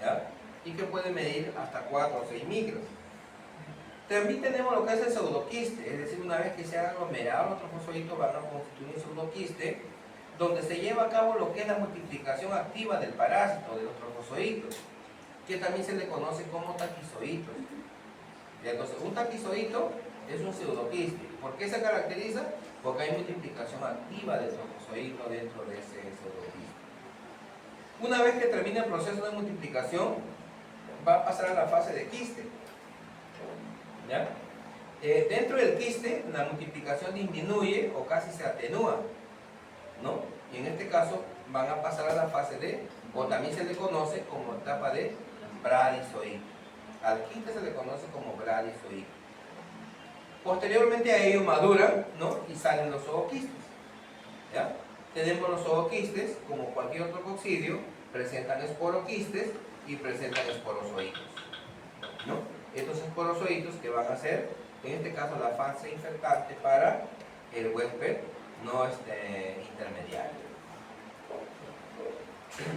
Speaker 1: ¿ya? Y que puede medir hasta 4 o 6 micras. También tenemos lo que es el pseudoquiste, es decir, una vez que se han aglomerado los trofozoitos van a constituir un pseudoquiste, donde se lleva a cabo lo que es la multiplicación activa del parásito, de los trofozoitos, que también se le conoce como taquizoitos. Entonces, un taquizoito es un pseudoquiste. ¿Por qué se caracteriza? Porque hay multiplicación activa del trofozoito dentro de ese pseudoquiste. Una vez que termine el proceso de multiplicación, va a pasar a la fase de quiste, ¿ya? Dentro del quiste, la multiplicación disminuye o casi se atenúa, ¿no? Y en este caso van a pasar a la fase de, o también se le conoce como etapa de bradizoide. Al quiste se le conoce como bradizoide. Posteriormente a ello maduran, ¿no? Y salen los zooquistes, ¿ya? Tenemos los zooquistes, como cualquier otro coccidio, presentan esporoquistes y presentan esporozoitos, ¿no? Estos esporozoitos que van a ser, en este caso, la fase infectante para el huésped no intermediario.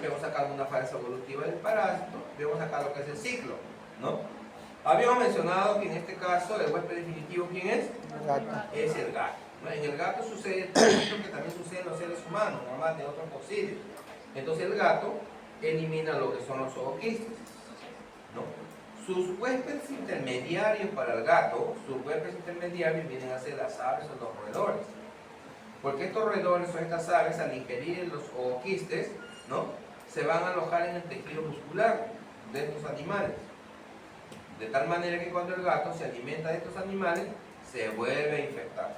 Speaker 1: Vemos acá una fase evolutiva del parásito, vemos acá lo que es el ciclo, ¿no? Habíamos mencionado que en este caso el huésped definitivo, ¿quién es?
Speaker 2: El gato.
Speaker 1: Es el gato, ¿no? En el gato sucede todo esto que también sucede en los seres humanos, normal de otros coccidios. Entonces el gato elimina lo que son los zooquistes, ¿no? Sus huéspedes intermediarios para el gato, vienen a ser las aves o los roedores. Porque estos roedores o estas aves, al ingerir los ooquistes, ¿no? Se van a alojar en el tejido muscular de estos animales. De tal manera que cuando el gato se alimenta de estos animales, se vuelve a infectar,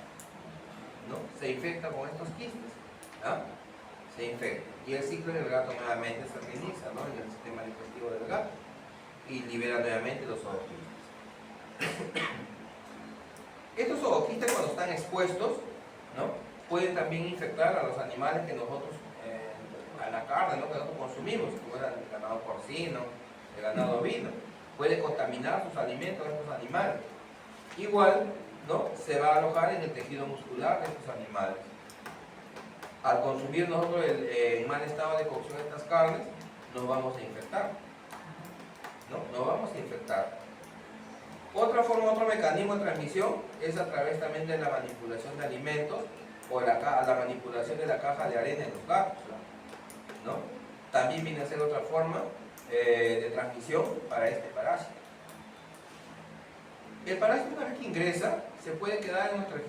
Speaker 1: ¿no? Se infecta con estos quistes, ¿ah? Se infecta. Y el ciclo del gato nuevamente se reinicia, ¿no? En el sistema digestivo del gato. Y libera nuevamente los zooquistes. Estos zooquistes, cuando están expuestos, ¿no? Pueden también infectar a los animales que nosotros, a la carne, ¿no? Que nosotros consumimos, como el ganado porcino, el ganado ovino. Puede contaminar sus alimentos de estos animales. Igual, ¿no? Se va a alojar en el tejido muscular de estos animales. Al consumir nosotros en mal estado de cocción de estas carnes, nos vamos a infectar. ¿no? No vamos a infectar. Otra forma, otro mecanismo de transmisión es a través también de la manipulación de alimentos o la manipulación de la caja de arena en los gatos, ¿no? También viene a ser otra forma de transmisión para este parásito. El parásito, una vez que ingresa, se puede quedar en nuestro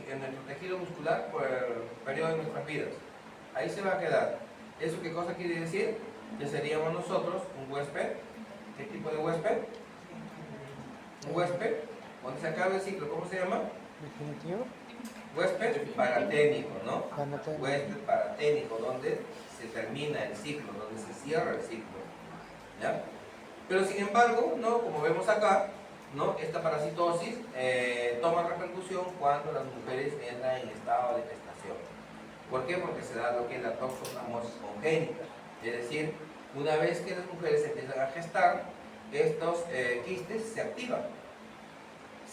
Speaker 1: tejido muscular por el periodo de nuestras vidas. Ahí se va a quedar. ¿Eso qué cosa quiere decir? Que seríamos nosotros un huésped. ¿Qué tipo de huésped? Un huésped, cuando se acaba el ciclo, ¿cómo se llama?
Speaker 2: Definitivo.
Speaker 1: Huésped paraténico, ¿no?
Speaker 2: Paraténico.
Speaker 1: Huésped paraténico, donde se termina el ciclo, donde se cierra el ciclo, ¿ya? Pero sin embargo, ¿no? Como vemos acá, ¿no? Esta parasitosis toma repercusión cuando las mujeres entran en estado de gestación. ¿Por qué? Porque se da lo que es la toxoplasmosis congénita, es decir, una vez que las mujeres empiezan a gestar, estos quistes se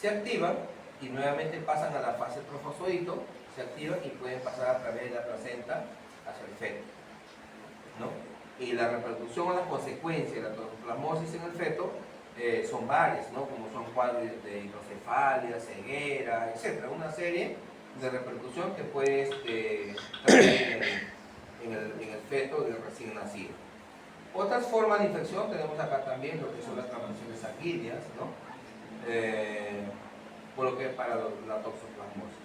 Speaker 1: activan y nuevamente pasan a la fase trofozoito, se activan y pueden pasar a través de la placenta hacia el feto, ¿no? Y la repercusión o la consecuencia de la toxoplasmosis en el feto son varias, ¿no? Como son cuadros de hidrocefalia, ceguera, etc. Una serie de repercusión que puede traer en el feto del recién nacido. Otras formas de infección tenemos acá también lo que son las transmisiones sanguíneas, ¿no? Por lo que para la toxoplasmosis.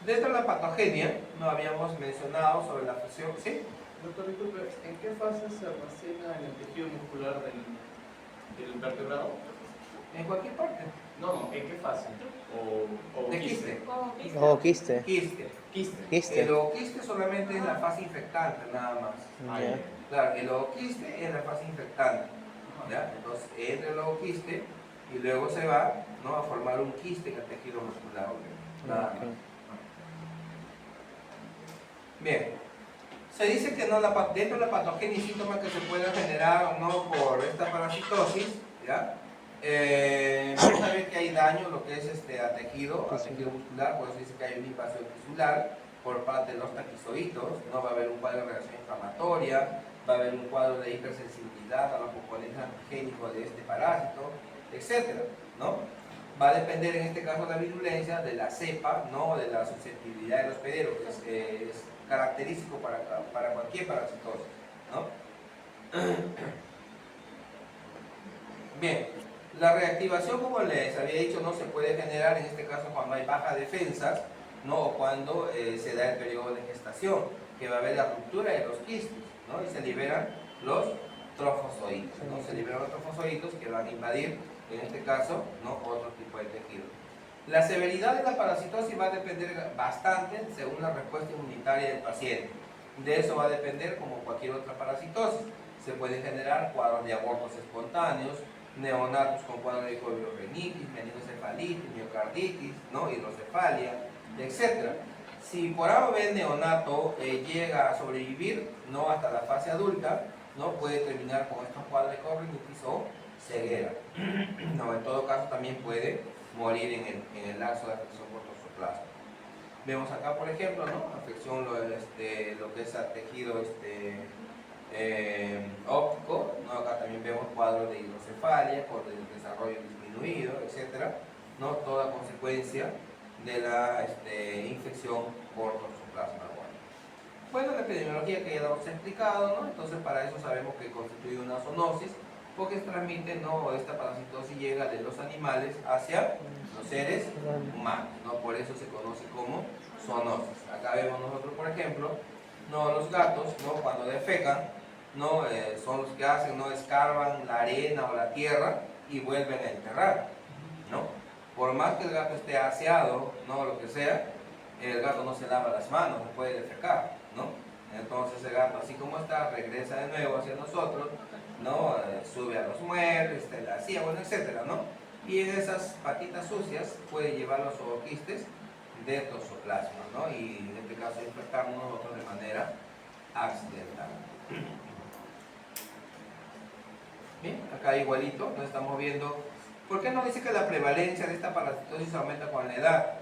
Speaker 1: Dentro de la patogenia, no habíamos mencionado sobre la fusión, ¿sí?
Speaker 5: Doctor, disculpe, ¿en qué fase se almacena en el tejido muscular del vertebrado?
Speaker 1: En cualquier parte.
Speaker 5: No, ¿en qué fase? O
Speaker 1: De quiste.
Speaker 3: Como quiste.
Speaker 2: O quiste.
Speaker 1: Quiste.
Speaker 5: Quiste.
Speaker 2: Quiste.
Speaker 1: El ooquiste solamente es la fase infectante, nada más.
Speaker 2: Ya.
Speaker 1: Claro, el ooquiste es la fase infectante, ¿ya? Entonces entra el ooquiste y luego se va, ¿no? A formar un quiste en el tejido muscular. Nada más.
Speaker 2: Ok.
Speaker 1: Bien, se dice que no, dentro de la patogenia y síntomas que se pueden generar o no por esta parasitosis, ¿ya? Vamos a ver que hay daño lo que es a tejido muscular, por eso dice que hay una invasión tisular por parte de los taquizoitos, ¿no? Va a haber un cuadro de reacción inflamatoria, va a haber un cuadro de hipersensibilidad a los componentes antigénicos de este parásito, etcétera, ¿no? Va a depender en este caso la virulencia de la cepa, ¿no? De la susceptibilidad del hospedero, que es característico para cualquier parasitosis, ¿no? Bien, la reactivación, como les había dicho, no se puede generar en este caso cuando hay bajas defensas, ¿no? O cuando se da el periodo de gestación, que va a haber la ruptura de los quistes, ¿no? Y se liberan los trofozoitos, ¿no? Se liberan los trofozoitos que van a invadir, en este caso, ¿no? Otro tipo de tejido. La severidad de la parasitosis va a depender bastante según la respuesta inmunitaria del paciente. De eso va a depender como cualquier otra parasitosis. Se pueden generar cuadros de abortos espontáneos, neonatos con cuadros de cobiorrenitis, meningocefalitis, miocarditis, ¿no? Hidrocefalia, etc. Si por A o B el neonato llega a sobrevivir, ¿no? Hasta la fase adulta, ¿no? Puede terminar con estos cuadros de cobiorrenitis o ceguera. No, en todo caso también puede morir en el lapso de afección por toxoplasma. Vemos acá, por ejemplo, ¿no? Afección lo que es a tejido óptico, ¿no? Acá también vemos cuadros de hidrocefalia, con el desarrollo disminuido, etcétera, ¿no? Toda consecuencia de la infección por toxoplasma. Bueno, la epidemiología que ya lo hemos explicado, ¿no? Entonces para eso sabemos que constituye una zoonosis, porque se transmite, ¿no? Esta parasitosis llega de los animales hacia los seres humanos, ¿no? Por eso se conoce como zoonosis. Acá vemos nosotros, por ejemplo, ¿no? Los gatos, ¿no? Cuando defecan, ¿no? Son los que hacen, ¿no? Escarban la arena o la tierra y vuelven a enterrar, ¿no? Por más que el gato esté aseado, ¿no? Lo que sea, el gato no se lava las manos, no puede defecar, ¿no? Entonces el gato, así como está, regresa de nuevo hacia nosotros, ¿no? Sube a los muebles, la silla, bueno, etcétera, ¿no? Y en esas patitas sucias puede llevar los ooquistes de toxoplasma, ¿no? Y en este caso infectarnos nosotros de manera accidental. Bien, acá igualito, nos estamos viendo. ¿Por qué nos dice que la prevalencia de esta parasitosis aumenta con la edad?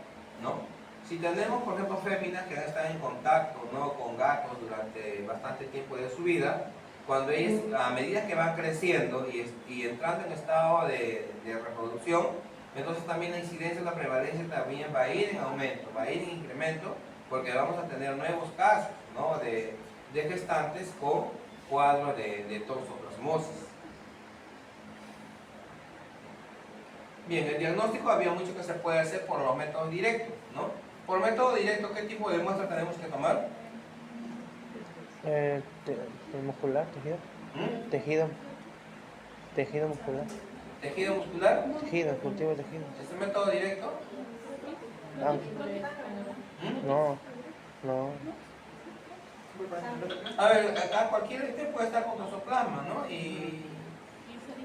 Speaker 1: ¿No? Si tenemos, por ejemplo, féminas que han estado en contacto, ¿no? Con gatos durante bastante tiempo de su vida, cuando ellos, a medida que van creciendo y entrando en estado de reproducción, entonces también la incidencia, la prevalencia también va a ir en aumento, va a ir en incremento, porque vamos a tener nuevos casos, ¿no?, de gestantes con cuadro de toxoplasmosis. Bien, el diagnóstico había mucho que se puede hacer por los métodos directos, ¿no? Por método directo, ¿qué tipo de muestra tenemos que tomar?
Speaker 2: Muscular, tejido.
Speaker 1: ¿Mm?
Speaker 2: Tejido muscular.
Speaker 1: ¿Tejido muscular?
Speaker 2: Tejido, cultivo de tejido.
Speaker 1: ¿Es un método directo?
Speaker 2: Ah,
Speaker 1: ¿Mm?
Speaker 2: no.
Speaker 1: A ver, acá cualquiera de ustedes puede estar con toxoplasma, ¿no? ¿Y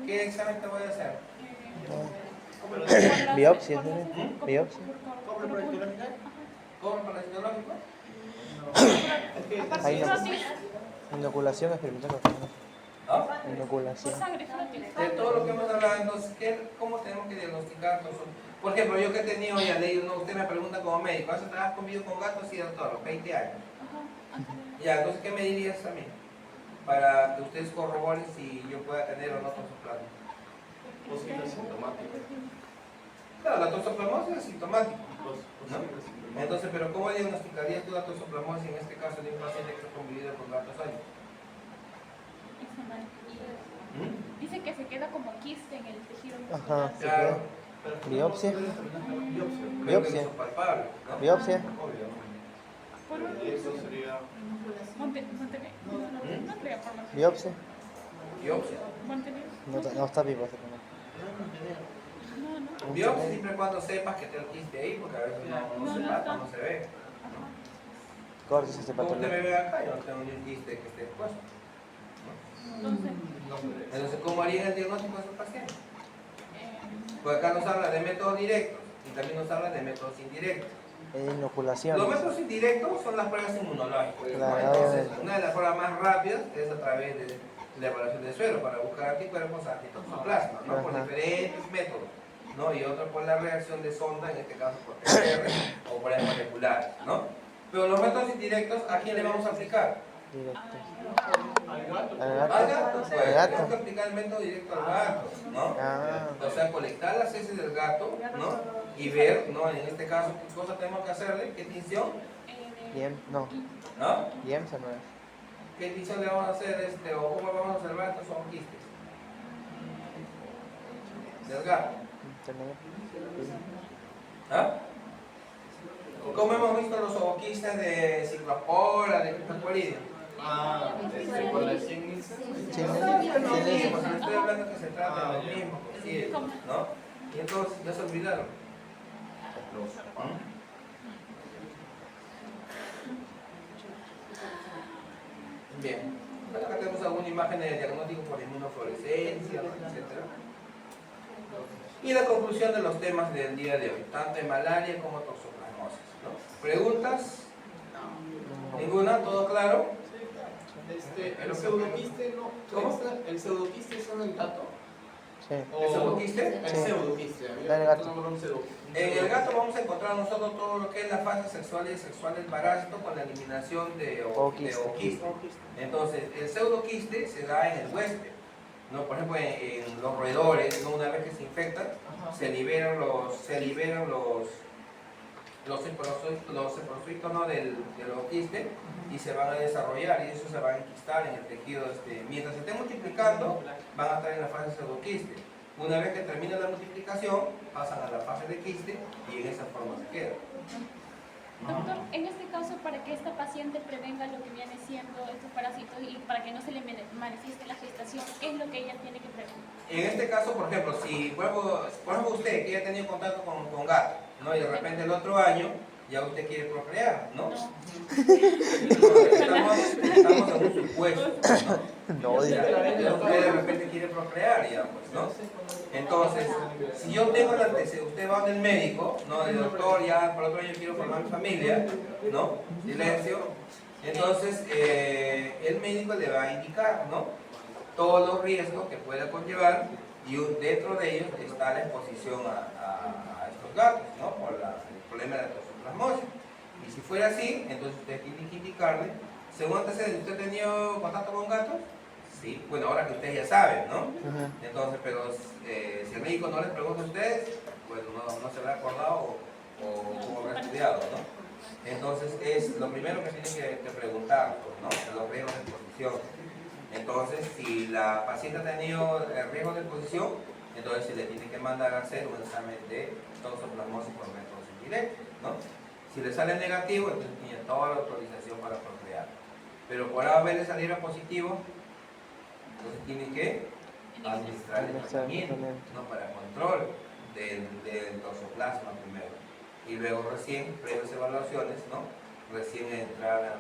Speaker 1: qué examen te voy a hacer?
Speaker 2: Biopsia, ¿sí? Biopsia.
Speaker 1: ¿Cobre para el histológico?
Speaker 2: Hay inoculación experimental.
Speaker 1: ¿Ah?
Speaker 2: Inoculación.
Speaker 1: De todo lo que hemos hablado, entonces, ¿cómo tenemos que diagnosticar toxoplasma? Por ejemplo, yo que he tenido ya leído, ¿no? Usted me pregunta como médico, ¿has convivido con gatos? Sí, doctor, a los 20 años. Ya, entonces, ¿qué me dirías a mí? Para que ustedes corroboren si yo pueda tener o no toxoplasma.
Speaker 5: Posible sintomático.
Speaker 1: Claro, la toxoplasmosis es sintomática, ¿no? Entonces, pero ¿cómo diagnosticarías tú la toxoplasmosis en este caso de un paciente que ha convivido con gatos años? ¿Mm?
Speaker 6: Dice que se queda como quiste en el tejido muscular.
Speaker 2: Ajá.
Speaker 1: Claro.
Speaker 2: Biopsia.
Speaker 1: Creo que eso es palpable, ¿no?
Speaker 2: Biopsia.
Speaker 6: Por un
Speaker 5: Eso sería.
Speaker 6: no creo por lo
Speaker 2: Biopsia.
Speaker 1: Biopsia.
Speaker 2: No está vivo.
Speaker 1: Biopsia siempre y cuando sepas que te lo quiste ahí, porque a veces no se palpa, no se ve.
Speaker 2: Cortes ese
Speaker 1: Como usted me
Speaker 2: patrón.
Speaker 1: ve acá, yo no tengo ni un quiste que esté expuesto. Entonces, ¿cómo harían el diagnóstico de esos pacientes? Pues acá nos habla de métodos directos y también nos habla de métodos indirectos.
Speaker 2: Inoculación.
Speaker 1: Los métodos indirectos son las pruebas inmunológicas.
Speaker 2: Claro,
Speaker 1: Entonces,
Speaker 2: obviamente.
Speaker 1: una de las pruebas más rápidas es a través de la evaluación de suero para buscar anticuerpos antitoxoplasma, ¿no? Por
Speaker 2: Ajá.
Speaker 1: diferentes métodos, ¿no? Y otro por la reacción de sonda, en este caso por PCR o por moleculares, ¿no? Pero los métodos indirectos, ¿a quién le vamos a aplicar?
Speaker 2: Directo.
Speaker 5: Al gato.
Speaker 2: Al
Speaker 1: Al
Speaker 2: gato.
Speaker 1: gato, pues.
Speaker 2: Al gato.
Speaker 1: Tenemos que aplicar el método directo al gato, ¿no?
Speaker 2: Ah.
Speaker 1: O sea, colectar las heces del gato, ¿no? Y ver, ¿no? En este caso, ¿qué cosa tenemos que hacerle? ¿Qué tinción?
Speaker 2: Bien, no.
Speaker 1: ¿No?
Speaker 2: Yemsa no es.
Speaker 1: ¿Qué tinción le vamos a hacer o cómo vamos a observar estos ooquistes? Del gato. ¿Ah? ¿Cómo hemos visto los ooquistes de ciclospora, de cryptosporidium?
Speaker 5: Ah, por las 100 listas.
Speaker 2: Sí,
Speaker 1: No, es lo mismo, si le estoy hablando que se trata de lo mismo, sí, ¿no? Y entonces ya se olvidaron. Bien, acá tenemos alguna imagen de diagnóstico por inmunofluorescencia, etc. Y la conclusión de los temas del día de hoy, tanto de malaria como toxoplasmosis, ¿no? ¿Preguntas? ¿Ninguna? ¿Todo claro?
Speaker 5: El pseudoquiste no.
Speaker 1: ¿Cómo?
Speaker 5: ¿El pseudoquiste es en el gato?
Speaker 2: Sí.
Speaker 1: ¿El pseudoquiste?
Speaker 5: El
Speaker 2: Sí.
Speaker 5: pseudoquiste.
Speaker 2: Da el gato.
Speaker 1: En el gato vamos a encontrar nosotros todo lo que es la fase sexual y sexual del parásito con la eliminación de ooquiste. Entonces, el pseudoquiste se da en el huésped, ¿no? Por ejemplo, en los roedores, ¿no? Una vez que se infectan, se liberan los esporocitos, ¿no? del ooquiste y se van a desarrollar y eso se va a enquistar en el tejido. Mientras se esté multiplicando, van a estar en la fase pseudoquiste. Una vez que termina la multiplicación, pasan a la fase de quiste y en esa forma se queda.
Speaker 6: Doctor, en este caso, para que esta paciente prevenga lo que viene siendo estos parásitos y para que no se le manifieste la gestación, ¿qué es lo que ella tiene que prevenir?
Speaker 1: En este caso, por ejemplo, si por ejemplo usted que ya ha tenido contacto con gato, ¿no? Y de repente el otro año ya usted quiere procrear, ¿no? Estamos en un supuesto, ¿no?
Speaker 2: No,
Speaker 1: Ya, usted de repente quiere procrear, ya, pues, ¿no? Entonces, si yo tengo el antecedente, usted va del médico, ¿no? El doctor, ya por otro año quiero formar mi familia, ¿no? Silencio. Entonces, el médico le va a indicar, ¿no? Todos los riesgos que pueda conllevar y dentro de ellos está la exposición a estos gatos, ¿no? Por el problema de la toxoplasmosis. Y si fuera así, entonces usted tiene que indicarle, según antecedentes, ¿usted ha tenido contacto con gatos? ¿sí? Bueno, ahora que ustedes ya saben, ¿no?
Speaker 2: Ujú.
Speaker 1: Entonces, pero si el médico no les pregunta a ustedes, bueno, no se habrá acordado o habrá estudiado, ¿no? Entonces, es lo primero que tienen que preguntar, ¿no? Los riesgos de exposición. Entonces, si la paciente ha tenido riesgos de exposición, entonces se le tiene que mandar a hacer un examen de toxoplasmosis por métodos indirectos, ¿no? Si le sale negativo, entonces tiene toda la autorización para procrear. Pero por haberle salido positivo, entonces tiene que administrar el tratamiento, ¿no? Para control del toxoplasma primero. Y luego recién, previas evaluaciones, ¿no? Recién entrar a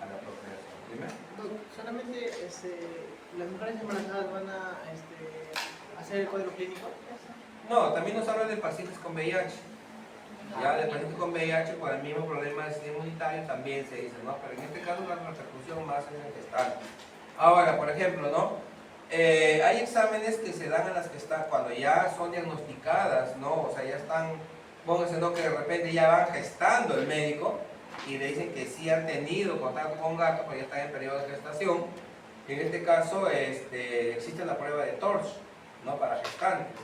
Speaker 1: la procreación. Primero.
Speaker 7: Solamente las mujeres embarazadas van a hacer el cuadro clínico.
Speaker 1: No, también nos habla de pacientes con VIH. Ya de pacientes con VIH por el mismo problema de sistema inmunitario también se dice, ¿no? Pero en este caso la repercusión más es en el gestante. Ahora, por ejemplo, ¿no? Hay exámenes que se dan en las que están cuando ya son diagnosticadas, ¿no? O sea, ya están, pónganse, ¿no? Que de repente ya van gestando el médico y le dicen que sí han tenido contacto con gatos, pero ya están en periodo de gestación. En este caso, existe la prueba de TORCH, ¿no? Para gestantes,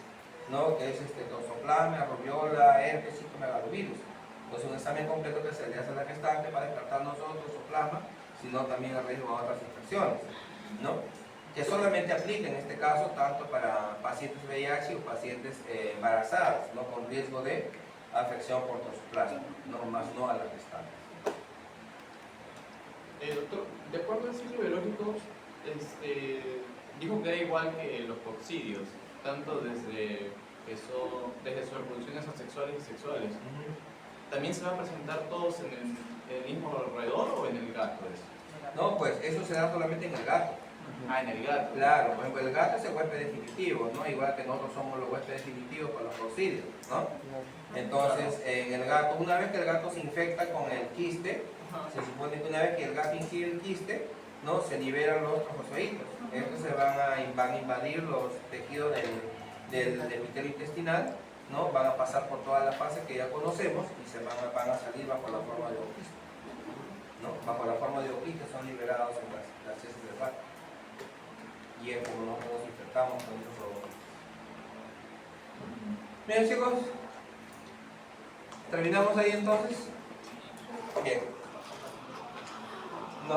Speaker 1: ¿no? Que es toxoplasma, rubiola, herpes, citomegalovirus. Entonces, un examen completo que se le hace a la gestante para descartar no solo toxoplasma, sino también el riesgo a otras infecciones, ¿no? Que solamente aplica en este caso tanto para pacientes VIH o pacientes embarazadas, ¿no? Con riesgo de afección por toxoplasma, no más no a la gestante.
Speaker 5: Doctor, de acuerdo al ciclo biológico, dijo que era igual que los coccidios, tanto desde sus reproducciones asexuales y sexuales. ¿También se va a presentar todos en el mismo roedor o en el gato?
Speaker 1: No, pues eso se da solamente en el gato.
Speaker 5: Ah, en el gato.
Speaker 1: Claro, por ejemplo, el gato es el huésped definitivo, ¿no? Igual que nosotros somos los huéspedes definitivos para los coccidios, ¿no? Entonces, en el gato, una vez que el gato se infecta con el quiste, se supone que una vez que el gato ingiere el quiste, ¿no? Se liberan los trofozoitos. Estos van a invadir los tejidos del epitelio intestinal, ¿no? Van a pasar por toda la fase que ya conocemos y van a salir bajo la forma de oquiste, ¿no? Bajo la forma de oquiste son liberados en las heces del gato. Y es como nosotros nos infectamos con esos productos. Bien, chicos, terminamos ahí entonces. Bien.